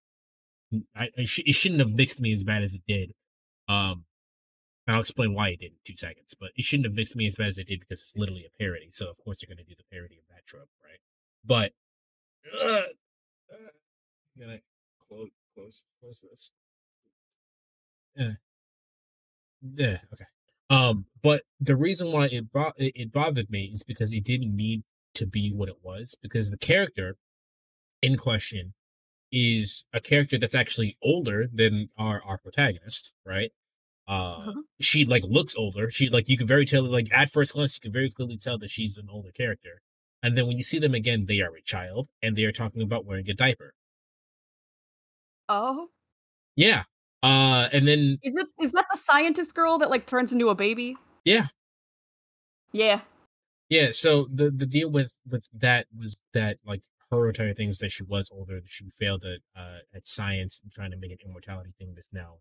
it shouldn't have mixed me as bad as it did. And I'll explain why it did in 2 seconds. But it shouldn't have mixed me as bad as it did because it's literally a parody. So of course they're gonna do the parody of that trope, right? But I'm gonna close this. Yeah, okay. But the reason why it bothered me is because it didn't need to be what it was, because the character in question is a character that's actually older than our protagonist, right? She like looks older. She like you can very tell like at first glance you can very clearly tell that she's an older character. And then when you see them again, they are a child and they are talking about wearing a diaper. Oh. Yeah. And then Is that the scientist girl that like turns into a baby? Yeah. Yeah. Yeah, so the deal with that was that like her entire thing is that she was older, that she failed at science and trying to make an immortality thing that's now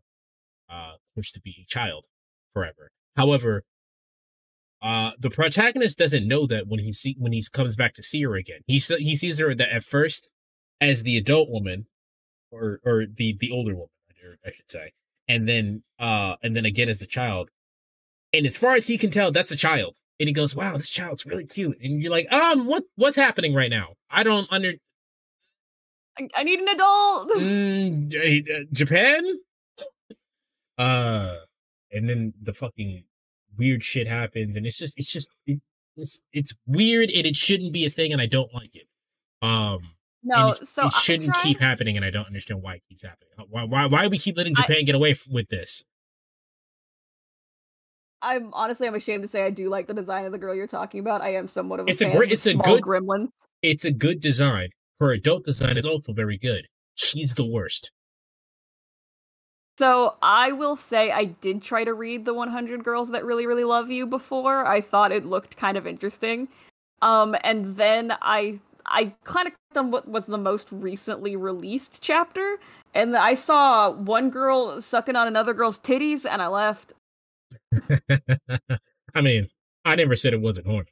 pushed to be a child forever. However, the protagonist doesn't know that when he comes back to see her again. He sees her that at first as the adult woman or the older woman, I should say. And then again as the child. And as far as he can tell, that's a child. And he goes, "Wow, this child's really cute." And you're like, what's happening right now? I don't I need an adult. Japan? And then the fucking weird shit happens, and it's weird, and it shouldn't be a thing, and I don't like it. No, it shouldn't keep happening, and I don't understand why it keeps happening. Why do we keep letting Japan get away with this? I'm ashamed to say I do like the design of the girl you're talking about. I am somewhat of a fan. It's a good gremlin. It's a good design. Her adult design is also very good. She's the worst. So I will say I did try to read the 100 Girls That Really, Really Love You before. I thought it looked kind of interesting. And then I kind of clicked on what was the most recently released chapter, and I saw one girl sucking on another girl's titties, and I left. I mean, I never said it wasn't horny.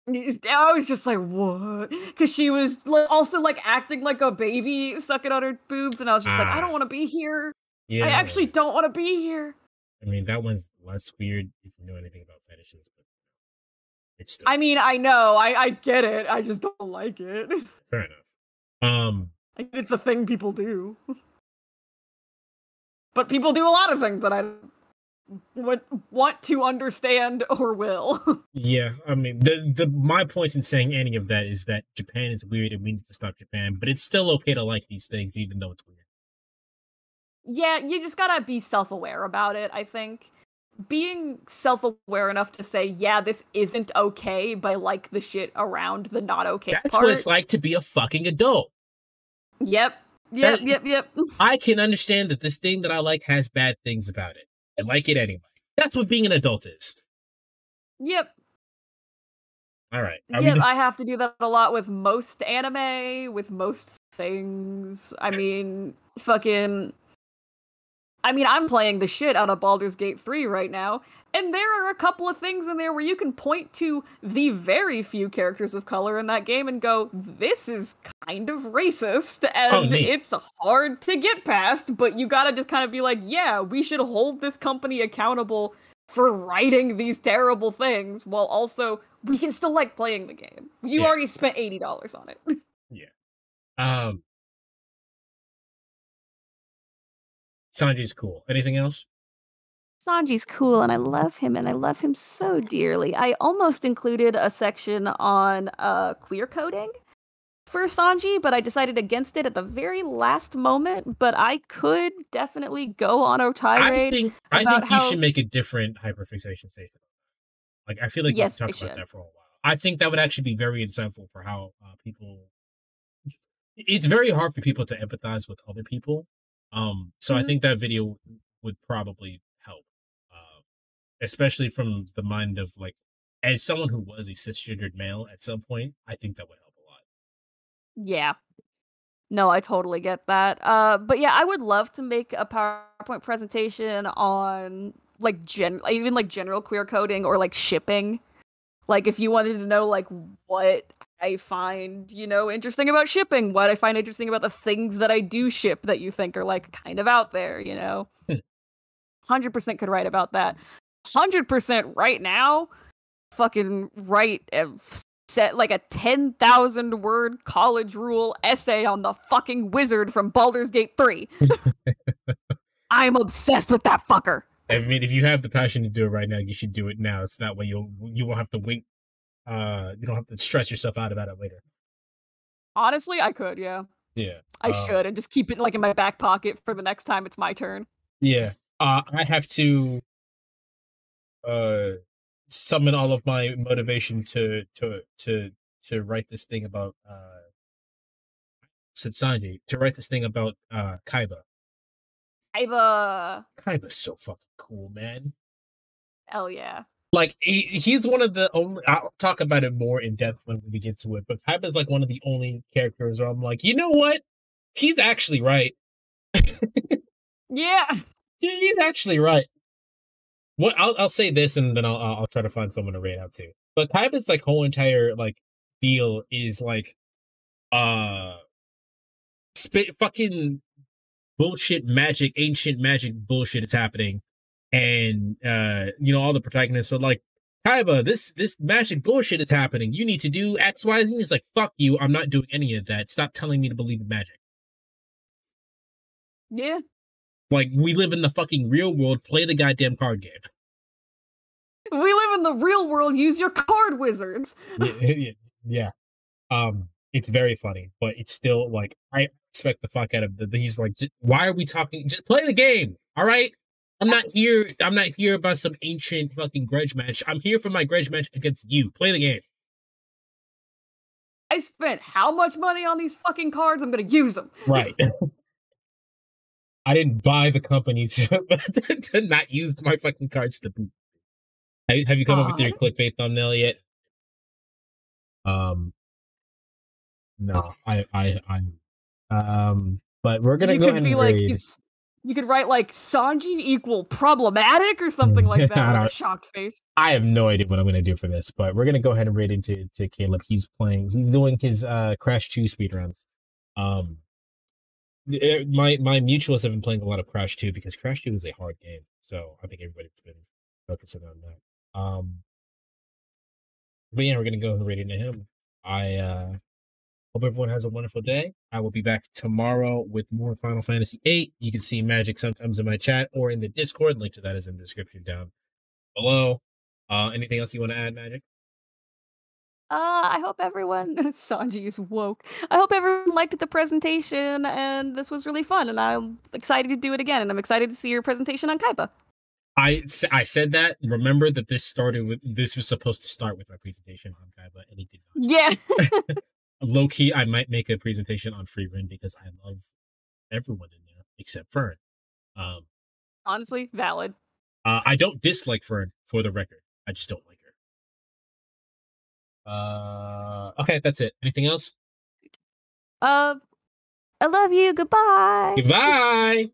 I was just like, what? Because she was also like acting like a baby, sucking on her boobs, and I was just like, I don't want to be here. Yeah. I actually don't want to be here. I mean, that one's less weird if you know anything about fetishes, but it's still. I mean, I know, I get it. I just don't like it. Fair enough. It's a thing people do, but people do a lot of things that I would want to understand or will. Yeah, I mean, my point in saying any of that is that Japan is weird and we need to stop Japan, but it's still okay to like these things even though it's weird. Yeah, you just gotta be self-aware about it, I think. Being self-aware enough to say, yeah, this isn't okay, but I like the shit around the not okay part. That's what it's like to be a fucking adult. Yep. I can understand that this thing that I like has bad things about it. I like it anyway. That's what being an adult is. Yep. All right. I have to do that a lot with most anime, with most things. I mean, I'm playing the shit out of Baldur's Gate 3 right now, and there are a couple of things in there where you can point to the very few characters of color in that game and go, this is kind of racist, and it's hard to get past, but you gotta just kind of be like, yeah, we should hold this company accountable for writing these terrible things, while also, we can still like playing the game. You already spent $80 on it. Yeah. Sanji's cool. Anything else? Sanji's cool, and I love him so dearly. I almost included a section on queer coding for Sanji, but I decided against it at the very last moment. But I could definitely go on a tirade. I think you should make a different hyperfixation station. Like, I feel like we've talked about that for a while. I think that would actually be very insightful for how people. It's very hard for people to empathize with other people. So I think that video would probably help, especially from the mind of like, as someone who was a cisgendered male at some point, I think that would help a lot. Yeah. No, I totally get that. But yeah, I would love to make a PowerPoint presentation on like general queer coding or like shipping. Like if you wanted to know like what I find, interesting about shipping, what I find interesting about the things that I do ship that you think are like kind of out there, 100% could write about that. 100% right now, fucking write set like a 10,000 word college rule essay on the fucking wizard from Baldur's Gate 3. I'm obsessed with that fucker. I mean, if you have the passion to do it right now, you should do it now. So that way you won't have to wait. You don't have to stress yourself out about it later. Honestly, I could, yeah. Yeah. I should, and just keep it like in my back pocket for the next time it's my turn. Yeah. I have to summon all of my motivation to write this thing about said Sanji, to write this thing about Kaiba. Kaiba's so fucking cool, man. Hell yeah. Like, he's one of the only... I'll talk about it more in depth when we get to it, but Kaiba's like one of the only characters where I'm like, you know what? He's actually right. Yeah. He's actually right. What I'll say this, and then I'll try to find someone to rate out to. But Kaiba's like whole entire like deal is like fucking bullshit magic, ancient magic bullshit is happening, and all the protagonists are like, Kaiba, this magic bullshit is happening. You need to do X, Y, Z. He's like, fuck you. I'm not doing any of that. Stop telling me to believe in magic. Yeah. Like, we live in the fucking real world. Play the goddamn card game. We live in the real world. Use your card wizards. Yeah. It's very funny, but it's still like, I expect the fuck out of the. He's like, why are we talking? Just play the game, all right? I'm not here about some ancient fucking grudge match. I'm here for my grudge match against you. Play the game. I spent how much money on these fucking cards? I'm gonna use them. Right. I didn't buy the companies to not use my fucking cards to boot. Have you come up with your clickbait thumbnail yet? No, but we're gonna go ahead and read. You could write like Sanji equal problematic or something like that with a shocked face. I have no idea what I'm gonna do for this, but we're gonna go ahead and read into Caleb. He's doing his Crash 2 speedruns. My mutuals have been playing a lot of Crash 2 because Crash 2 is a hard game, so I think everybody's been focusing on that. But yeah, we're gonna go and read into him. I hope everyone has a wonderful day. I will be back tomorrow with more Final Fantasy VIII. You can see Magic sometimes in my chat or in the Discord. Link to that is in the description down below. Anything else you want to add, Magic? I hope everyone... Sanji is woke. I hope everyone liked the presentation, and this was really fun, and I'm excited to do it again, and I'm excited to see your presentation on Kaiba. I said that. Remember that this was supposed to start with my presentation on Kaiba, and it did not. Yeah. Low-key, I might make a presentation on Freerin because I love everyone in there except Fern. Honestly, valid. I don't dislike Fern, for the record. I just don't like her. Okay, that's it. Anything else? I love you. Goodbye. Goodbye.